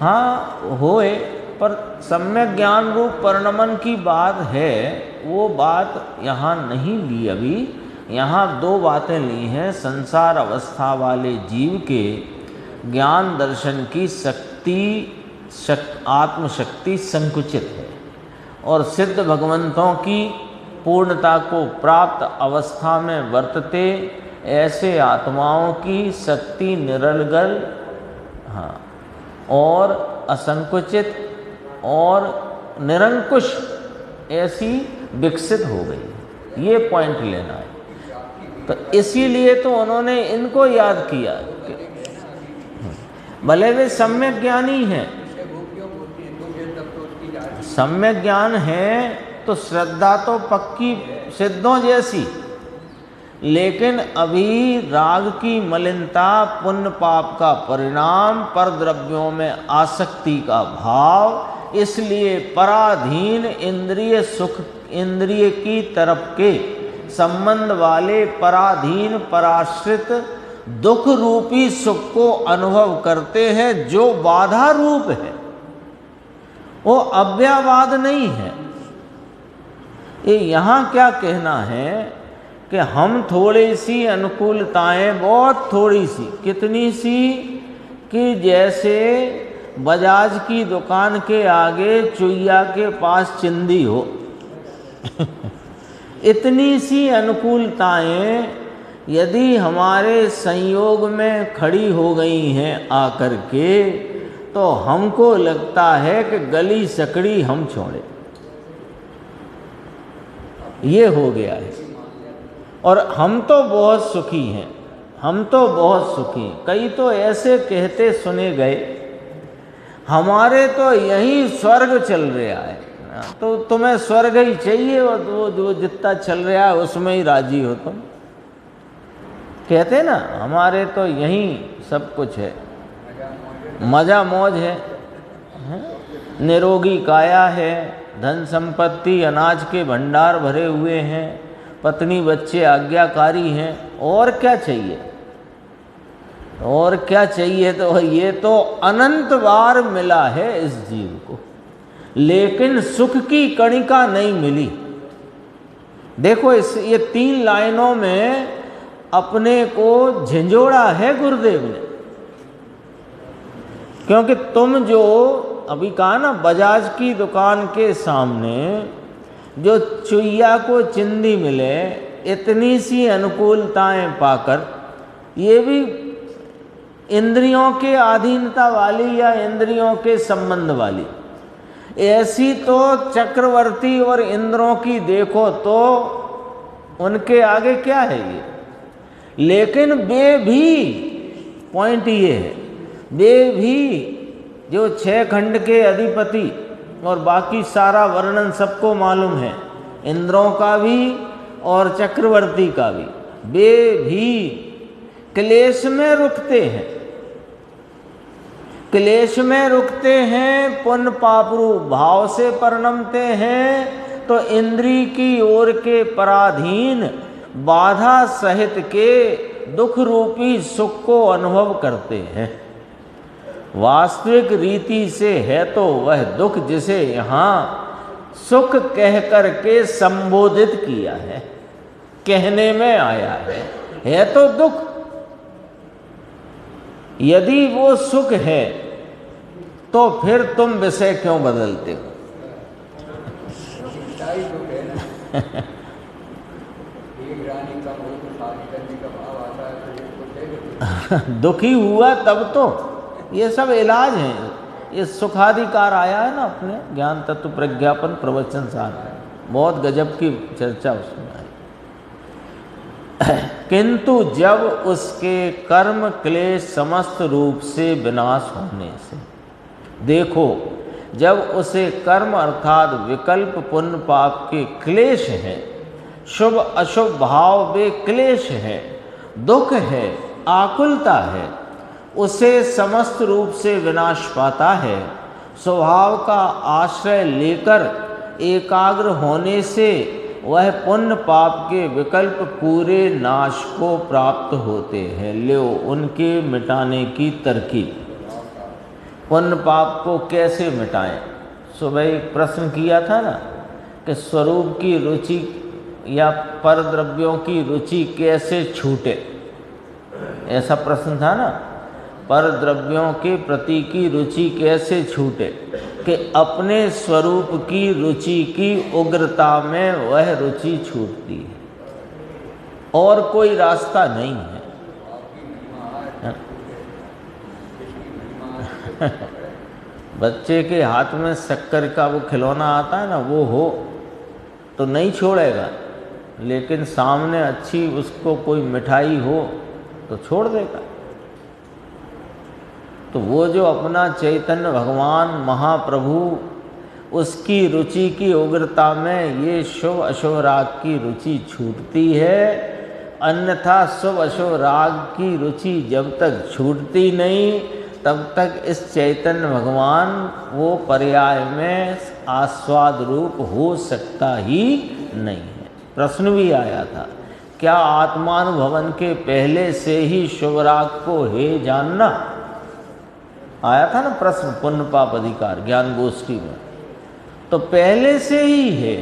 हाँ होए, पर सम्यक ज्ञान रूप परिणमन की बात है, वो बात यहाँ नहीं ली अभी। यहाँ दो बातें ली हैं। संसार अवस्था वाले जीव के ज्ञान दर्शन की आत्मशक्ति संकुचित है, और सिद्ध भगवंतों की पूर्णता को प्राप्त अवस्था में वर्तते ऐसे आत्माओं की शक्ति निरलगल, हाँ, और असंकुचित और निरंकुश ऐसी विकसित हो गई। ये पॉइंट लेना है। तो इसीलिए तो उन्होंने इनको याद किया। भले वे सम्यक ज्ञानी हैं, सम्यक ज्ञान है तो श्रद्धा तो पक्की सिद्धों जैसी, लेकिन अभी राग की मलिनता, पुण्य पाप का परिणाम, पर द्रव्यों में आसक्ति का भाव, इसलिए पराधीन इंद्रिय सुख, इंद्रिय की तरफ के संबंध वाले पराधीन पराश्रित दुख रूपी सुख को अनुभव करते हैं, जो बाधा रूप है, वो अव्यावाद नहीं है। ये यहाँ क्या कहना है कि हम थोड़ी सी अनुकूलताएं, बहुत थोड़ी सी, कितनी सी कि जैसे बजाज की दुकान के आगे चुईया के पास चिंदी हो इतनी सी अनुकूलताएं यदि हमारे संयोग में खड़ी हो गई हैं आकर के, तो हमको लगता है कि गली सकड़ी हम छोड़े, ये हो गया है। और हम तो बहुत सुखी हैं, हम तो बहुत सुखी। कई तो ऐसे कहते सुने गए, हमारे तो यही स्वर्ग चल रहा है, तो तुम्हें स्वर्ग ही चाहिए, और वो जितना चल रहा है उसमें ही राजी हो तुम। कहते ना, हमारे तो यही सब कुछ है, मजा मौज है, निरोगी काया है, धन संपत्ति अनाज के भंडार भरे हुए हैं, पत्नी बच्चे आज्ञाकारी हैं, और क्या चाहिए, और क्या चाहिए। तो ये तो अनंत बार मिला है इस जीव को, लेकिन सुख की कणिका नहीं मिली। देखो ये 3 लाइनों में अपने को झंझोड़ा है गुरुदेव ने, क्योंकि तुम जो अभी कहा ना, बजाज की दुकान के सामने जो चुईया को चिंदी मिले, इतनी सी अनुकूलताएं पाकर, ये भी इंद्रियों के अधीनता वाली या इंद्रियों के संबंध वाली, ऐसी तो चक्रवर्ती और इंद्रों की देखो तो उनके आगे क्या है ये। लेकिन वे भी, पॉइंट ये है, वे भी जो 6 खंड के अधिपति, और बाकी सारा वर्णन सबको मालूम है, इंद्रों का भी और चक्रवर्ती का भी, वे भी क्लेश में रुकते हैं, क्लेश में रुकते हैं, पुण्य पापरू भाव से परिणमते हैं, तो इंद्री की ओर के पराधीन बाधा सहित के दुख रूपी सुख को अनुभव करते हैं। वास्तविक रीति से है तो वह दुख जिसे यहाँ सुख कह करके संबोधित किया है, कहने में आया है तो दुख। यदि वो सुख है तो फिर तुम विषय क्यों बदलते हो? दुखी हुआ तब तो ये सब इलाज हैं। ये सुखाधिकार आया है ना अपने ज्ञान तत्व प्रज्ञापन प्रवचन सार में, बहुत गजब की चर्चा उसमें आई। किंतु जब उसके कर्म क्लेश समस्त रूप से विनाश होने से, देखो जब उसे कर्म अर्थात विकल्प पुण्य पाप के क्लेश हैं, शुभ अशुभ भाव वे क्लेश हैं, दुख है, आकुलता है, उसे समस्त रूप से विनाश पाता है, स्वभाव का आश्रय लेकर एकाग्र होने से वह पुण्य पाप के विकल्प पूरे नाश को प्राप्त होते हैं। लो उनके मिटाने की तरकीब। पुण्य पाप को कैसे मिटाएं? सुबह एक प्रश्न किया था ना कि स्वरूप की रुचि या पर द्रव्यों की रुचि कैसे छूटे, ऐसा प्रश्न था ना। पर द्रव्यों के प्रति की रुचि कैसे छूटे कि अपने स्वरूप की रुचि की उग्रता में वह रुचि छूटती है, और कोई रास्ता नहीं है। बच्चे के हाथ में शक्कर का वो खिलौना आता है ना, वो हो तो नहीं छोड़ेगा, लेकिन सामने अच्छी उसको कोई मिठाई हो तो छोड़ देगा। तो वो जो अपना चैतन्य भगवान महाप्रभु, उसकी रुचि की उग्रता में ये शुभ अशुभ राग की रुचि छूटती है। अन्यथा शुभ अशुभ राग की रुचि जब तक छूटती नहीं, तब तक इस चैतन्य भगवान वो पर्याय में आस्वाद रूप हो सकता ही नहीं है। प्रश्न भी आया था, क्या आत्मानुभवन के पहले से ही शुभ राग को हे जानना? आया था ना प्रश्न, पुण्य पाप अधिकार ज्ञान गोष्ठी में। तो पहले से ही है,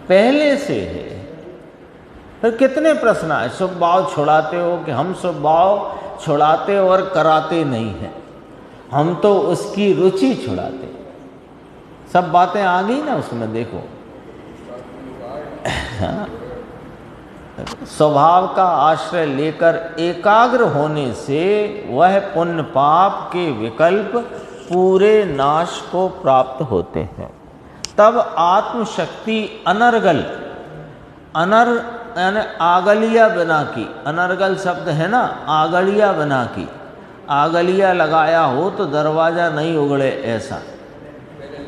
पहले से है। फिर कितने प्रश्न आए, शुभ भाव छुड़ाते हो कि हम शुभ भाव छुड़ाते और कराते नहीं हैं, हम तो उसकी रुचि छुड़ाते। सब बातें आ गई ना उसमें, देखो। स्वभाव का आश्रय लेकर एकाग्र होने से वह पुण्य पाप के विकल्प पूरे नाश को प्राप्त होते हैं। तब आत्मशक्ति अनर्गल, यानी आगलिया बना की, अनर्गल शब्द है ना, आगलिया बना की। आगलिया लगाया हो तो दरवाज़ा नहीं उगड़े,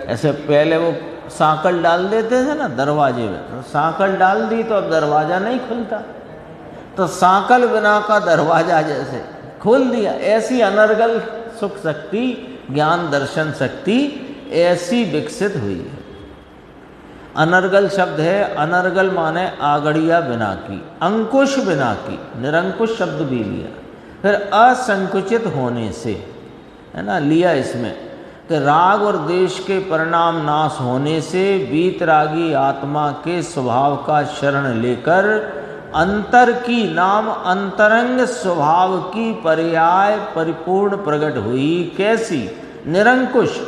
ऐसे पहले वो सांकल डाल देते थे ना दरवाजे में, तो सांकल डाल दी तो अब दरवाज़ा नहीं खुलता, तो सांकल बिना का दरवाज़ा जैसे खोल दिया, ऐसी अनर्गल सुख शक्ति, ज्ञान दर्शन शक्ति ऐसी विकसित हुई है। अनर्गल शब्द है, अनर्गल माने आगड़िया बिना की, अंकुश बिना की, निरंकुश शब्द भी लिया। फिर असंकुचित होने से, है ना, लिया इसमें कि राग और द्वेष के परिणाम नाश होने से वीतरागी आत्मा के स्वभाव का शरण लेकर अंतर की नाम अंतरंग स्वभाव की पर्याय परिपूर्ण प्रकट हुई। कैसी? निरंकुश,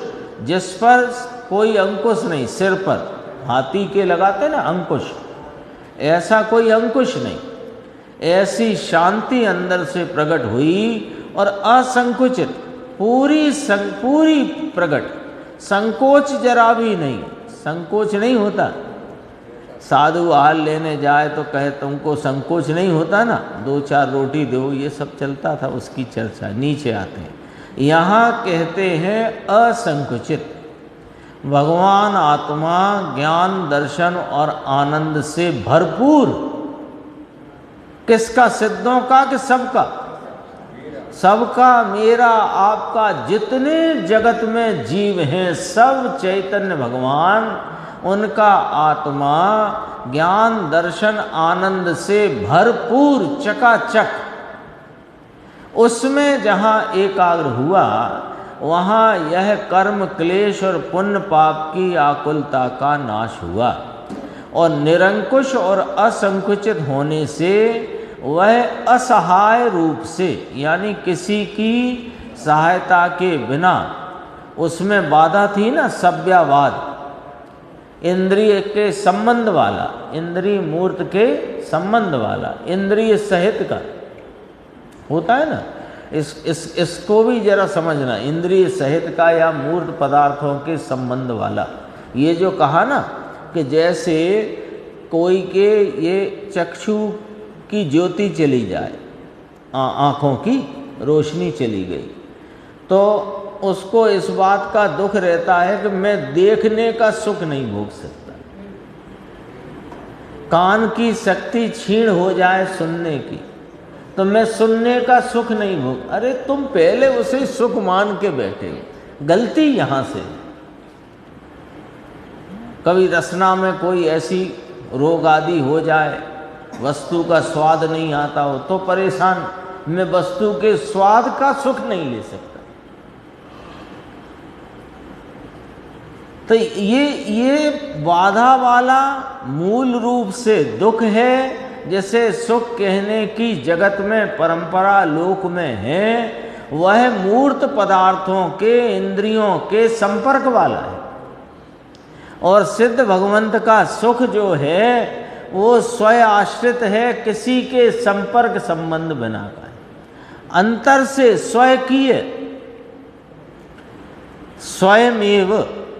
जिस पर कोई अंकुश नहीं, सिर पर हाथी के लगाते ना अंकुश, ऐसा कोई अंकुश नहीं, ऐसी शांति अंदर से प्रकट हुई और असंकुचित, पूरी प्रकट, संकोच जरा भी नहीं, संकोच नहीं होता। साधु हाल लेने जाए तो कहे तुमको संकोच नहीं होता ना, 2-4 रोटी दो, ये सब चलता था, उसकी चर्चा नीचे आते हैं। यहाँ कहते हैं असंकुचित, भगवान आत्मा ज्ञान दर्शन और आनंद से भरपूर। किसका? सिद्धों का कि सबका? सबका, मेरा आपका, जितने जगत में जीव हैं सब चैतन्य भगवान, उनका आत्मा ज्ञान दर्शन आनंद से भरपूर, चकाचक। उसमें जहाँ एकाग्र हुआ वहाँ यह कर्म क्लेश और पुण्य पाप की आकुलता का नाश हुआ, और निरंकुश और असंकुचित होने से वह असहाय रूप से, यानी किसी की सहायता के बिना, उसमें बाधा थी ना सव्यावाद, इंद्रिय के संबंध वाला, इंद्रिय मूर्त के संबंध वाला, इंद्रिय सहित का होता है ना, इसको भी जरा समझना, इंद्रिय सहित का या मूर्त पदार्थों के संबंध वाला। ये जो कहा ना कि जैसे कोई के ये चक्षु की ज्योति चली जाए, आँखों की रोशनी चली गई, तो उसको इस बात का दुख रहता है कि मैं देखने का सुख नहीं भोग सकता। कान की शक्ति क्षीण हो जाए सुनने की, तो मैं सुनने का सुख नहीं भोग। अरे तुम पहले उसे सुख मान के बैठे हो, गलती यहाँ से। कभी रसना में कोई ऐसी रोग आदि हो जाए, वस्तु का स्वाद नहीं आता हो, तो परेशान, मैं वस्तु के स्वाद का सुख नहीं ले सकता। तो ये बाधा वाला मूल रूप से दुख है। जैसे सुख कहने की जगत में परंपरा लोक में है, वह मूर्त पदार्थों के, इंद्रियों के संपर्क वाला है। और सिद्ध भगवंत का सुख जो है वो स्वयं आश्रित है, किसी के संपर्क संबंध बिना का है, अंतर से स्वकीय, स्वयमेव।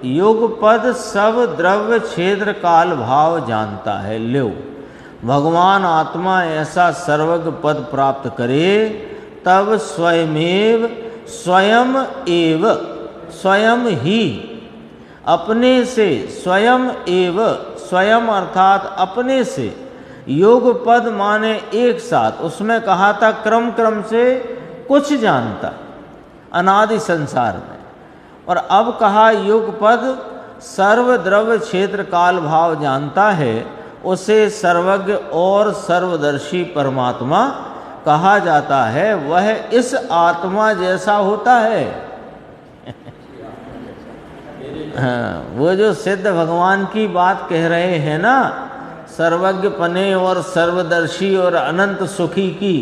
युगपद सब द्रव्य क्षेत्र काल भाव जानता है। लो, भगवान आत्मा ऐसा सर्वज्ञ पद प्राप्त करे, तब स्वयमेव, स्वयं एव, स्वयं ही, अपने से, स्वयं एव, स्वयं अर्थात अपने से, योग पद माने एक साथ, उसमें कहा था क्रम क्रम से कुछ जानता अनादि संसार में, और अब कहा युग पद सर्व द्रव्य क्षेत्र काल भाव जानता है, उसे सर्वज्ञ और सर्वदर्शी परमात्मा कहा जाता है। वह इस आत्मा जैसा होता है। हाँ, वो जो सिद्ध भगवान की बात कह रहे हैं ना, सर्वज्ञ पने और सर्वदर्शी और अनंत सुखी की,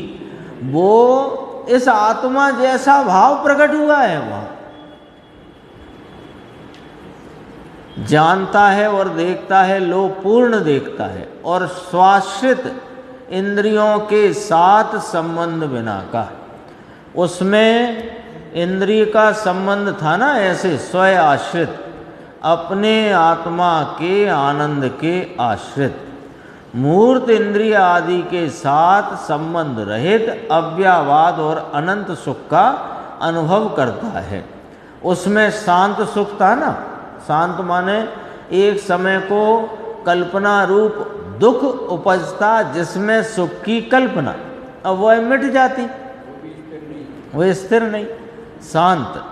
वो इस आत्मा जैसा भाव प्रकट हुआ है। वह जानता है और देखता है, लो पूर्ण देखता है, और स्वाश्रित इंद्रियों के साथ संबंध बिना का। उसमें इंद्रिय का संबंध था ना, ऐसे स्वयं आश्रित, अपने आत्मा के आनंद के आश्रित, मूर्त इंद्रिय आदि के साथ संबंध रहित अव्ययवाद और अनंत सुख का अनुभव करता है। उसमें शांत सुख था ना, शांत माने एक समय को कल्पना रूप दुख उपजता, जिसमें सुख की कल्पना, अब वह मिट जाती, वह स्थिर नहीं, शांत।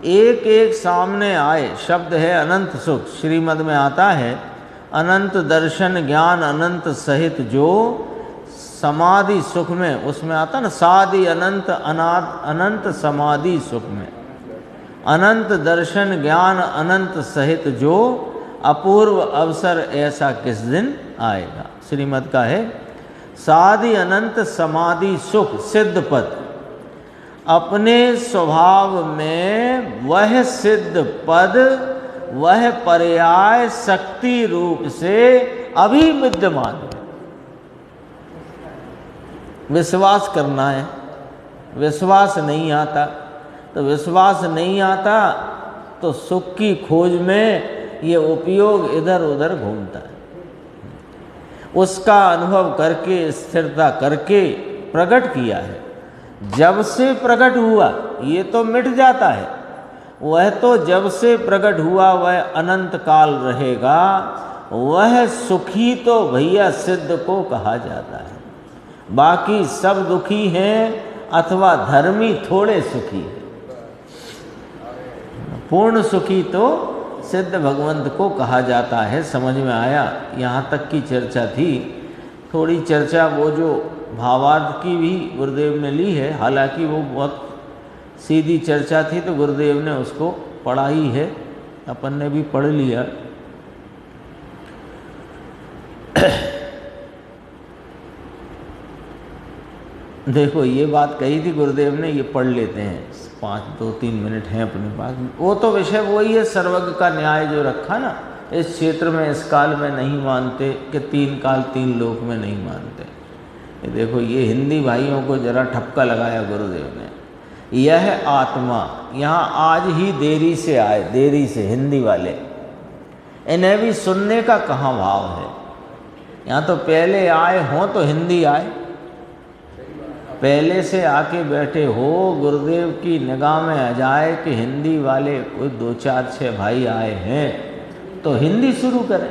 एक एक सामने आए, शब्द है अनंत सुख। श्रीमद् में आता है, अनंत दर्शन ज्ञान अनंत सहित जो समाधि सुख में, उसमें आता ना साधि अनंत अनाद अनंत समाधि सुख में, अनंत दर्शन ज्ञान अनंत सहित जो अपूर्व अवसर ऐसा किस दिन आएगा। श्रीमद् का है, साधि अनंत समाधि सुख सिद्ध पद, अपने स्वभाव में वह सिद्ध पद, वह पर्याय शक्ति रूप से अभी विद्यमान है। विश्वास करना है, विश्वास नहीं आता तो विश्वास नहीं आता तो सुख की खोज में ये उपयोग इधर उधर घूमता है। उसका अनुभव करके, स्थिरता करके प्रकट किया है। जब से प्रकट हुआ ये तो मिट जाता है, वह तो जब से प्रकट हुआ वह अनंत काल रहेगा। वह सुखी तो भैया सिद्ध को कहा जाता है, बाकी सब दुखी हैं अथवा धर्मी थोड़े सुखी हैं। पूर्ण सुखी तो सिद्ध भगवंत को कहा जाता है। समझ में आया? यहाँ तक की चर्चा थी। थोड़ी चर्चा वो जो भावार्थ की भी गुरुदेव ने ली है, हालांकि वो बहुत सीधी चर्चा थी तो गुरुदेव ने उसको पढ़ा ही है, अपन ने भी पढ़ लिया। देखो ये बात कही थी गुरुदेव ने, ये पढ़ लेते हैं, 2-3 मिनट हैं अपने पास। वो तो विषय वही है, सर्वज्ञ का न्याय जो रखा ना, इस क्षेत्र में इस काल में नहीं मानते कि 3 काल 3 लोक में नहीं मानते। ये देखो ये हिंदी भाइयों को जरा ठपका लगाया गुरुदेव ने। यह आत्मा यहाँ आज ही देरी से आए, देरी से, हिंदी वाले, इन्हें भी सुनने का कहाँ भाव है। यहाँ तो पहले आए हों तो हिंदी आए, पहले से आके बैठे हो, गुरुदेव की निगाह में आ जाए कि हिंदी वाले कोई 2-4-6 भाई आए हैं तो हिंदी शुरू करें।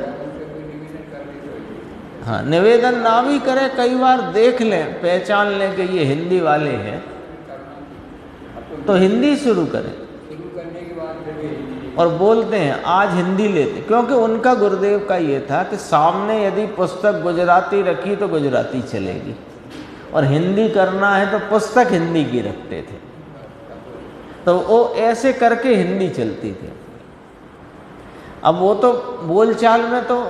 हाँ, निवेदन ना भी करें, कई बार देख लें, पहचान लें कि ये हिंदी वाले हैं तो हिंदी शुरू करें। और बोलते हैं आज हिंदी लेते, क्योंकि उनका गुरुदेव का ये था कि सामने यदि पुस्तक गुजराती रखी तो गुजराती चलेगी, और हिंदी करना है तो पुस्तक हिंदी की रखते थे। तो वो ऐसे करके हिंदी चलती थी। अब वो तो बोलचाल में तो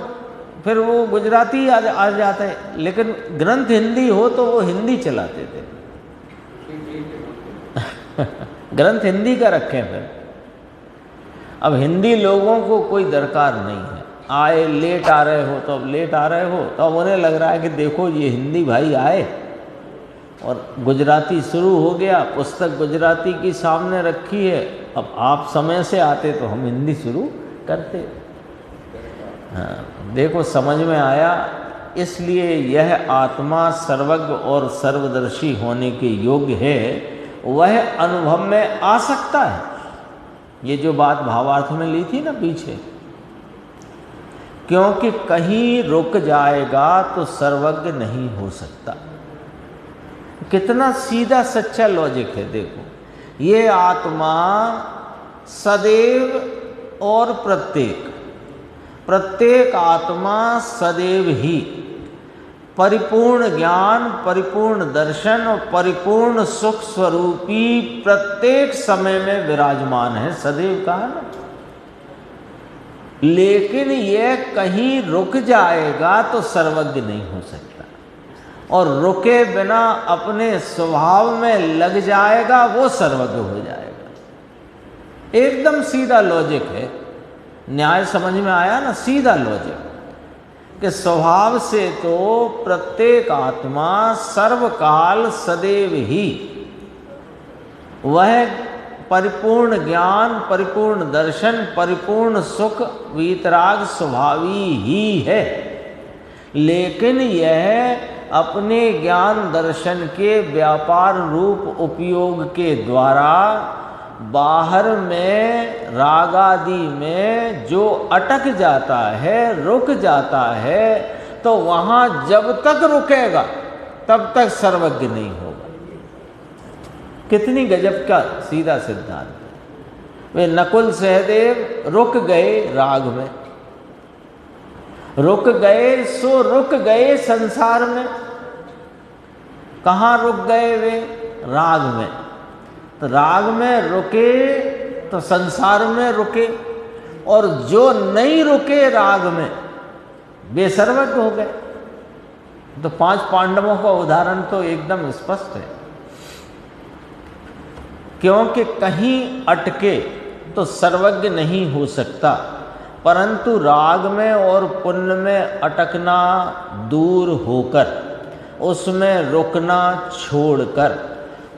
फिर वो गुजराती आ जाते, लेकिन ग्रंथ हिंदी हो तो वो हिंदी चलाते थे। ग्रंथ हिंदी का रखें फिर। अब हिंदी लोगों को कोई दरकार नहीं है। आए लेट आ रहे हो तो अब लेट आ रहे हो तो अब उन्हें लग रहा है कि देखो ये हिंदी भाई आए और गुजराती शुरू हो गया, पुस्तक गुजराती की सामने रखी है, अब आप समय से आते तो हम हिंदी शुरू करते। हाँ, देखो समझ में आया। इसलिए यह आत्मा सर्वज्ञ और सर्वदर्शी होने के योग्य है, वह अनुभव में आ सकता है। ये जो बात भावार्थ में ली थी ना पीछे, क्योंकि कहीं रुक जाएगा तो सर्वज्ञ नहीं हो सकता। कितना सीधा सच्चा लॉजिक है। देखो ये आत्मा सदैव और प्रत्येक आत्मा सदैव ही परिपूर्ण ज्ञान, परिपूर्ण दर्शन और परिपूर्ण सुख स्वरूपी प्रत्येक समय में विराजमान है। सदैव कहा ना, लेकिन यह कहीं रुक जाएगा तो सर्वज्ञ नहीं हो सकता, और रुके बिना अपने स्वभाव में लग जाएगा वो सर्वज्ञ हो जाएगा। एकदम सीधा लॉजिक है, न्याय समझ में आया ना, सीधा लॉजिक कि स्वभाव से तो प्रत्येक आत्मा सर्वकाल सदैव ही वह परिपूर्ण ज्ञान, परिपूर्ण दर्शन, परिपूर्ण सुख, वीतराग स्वभावी ही है। लेकिन यह अपने ज्ञान दर्शन के व्यापार रूप उपयोग के द्वारा बाहर में राग आदि में जो अटक जाता है, रुक जाता है, तो वहाँ जब तक रुकेगा तब तक सर्वज्ञ नहीं होगा। कितनी गजब का सीधा सिद्धांत। वे नकुल सहदेव रुक गए राग में, रुक गए सो रुक गए संसार में। कहाँ रुक गए वे? राग में। तो राग में रुके तो संसार में रुके, और जो नहीं रुके राग में वे सर्वज्ञ हो गए। तो 5 पांडवों का उदाहरण तो एकदम स्पष्ट है, क्योंकि कहीं अटके तो सर्वज्ञ नहीं हो सकता, परंतु राग में और पुण्य में अटकना दूर होकर, उसमें रुकना छोड़कर,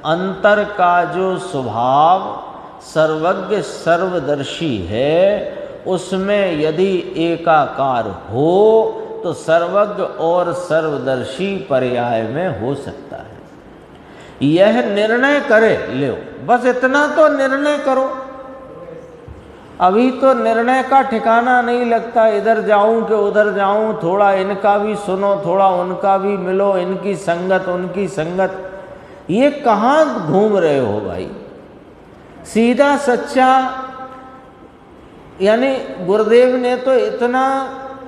अंतर का जो स्वभाव सर्वज्ञ सर्वदर्शी है उसमें यदि एकाकार हो तो सर्वज्ञ और सर्वदर्शी पर्याय में हो सकता है। यह निर्णय करे लो, बस इतना तो निर्णय करो। अभी तो निर्णय का ठिकाना नहीं लगता, इधर जाऊं कि उधर जाऊं, थोड़ा इनका भी सुनो, थोड़ा उनका भी मिलो, इनकी संगत उनकी संगत। ये कहाँ घूम रहे हो भाई? सीधा सच्चा, यानी गुरुदेव ने तो इतना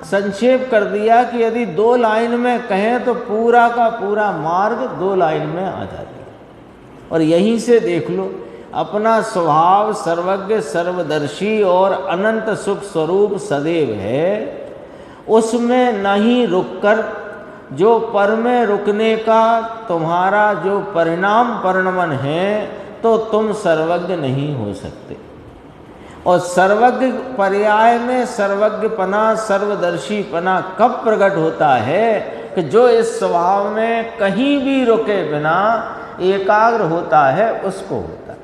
संक्षेप कर दिया कि यदि 2 लाइन में कहें तो पूरा का पूरा मार्ग 2 लाइन में आ जाता है। और यहीं से देख लो, अपना स्वभाव सर्वज्ञ सर्वदर्शी और अनंत सुख स्वरूप सदैव है, उसमें नहीं रुककर जो पर में रुकने का तुम्हारा जो परिणाम परिणमन है, तो तुम सर्वज्ञ नहीं हो सकते। और सर्वज्ञ पर्याय में सर्वज्ञपना सर्वदर्शीपना कब प्रकट होता है कि जो इस स्वभाव में कहीं भी रुके बिना एकाग्र होता है, उसको होता है।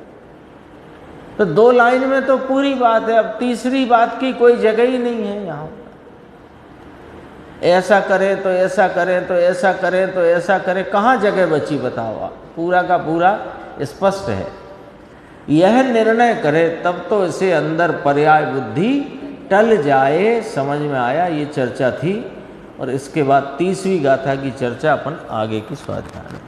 तो 2 लाइन में तो पूरी बात है, अब तीसरी बात की कोई जगह ही नहीं है यहाँ। ऐसा करें तो ऐसा करें तो ऐसा करें तो ऐसा करें, कहाँ जगह बची बताओ आप? पूरा का पूरा स्पष्ट है। यह निर्णय करे तब तो इसे अंदर पर्याय बुद्धि टल जाए। समझ में आया? ये चर्चा थी, और इसके बाद 30वीं गाथा की चर्चा अपन आगे की स्वाध्याय में।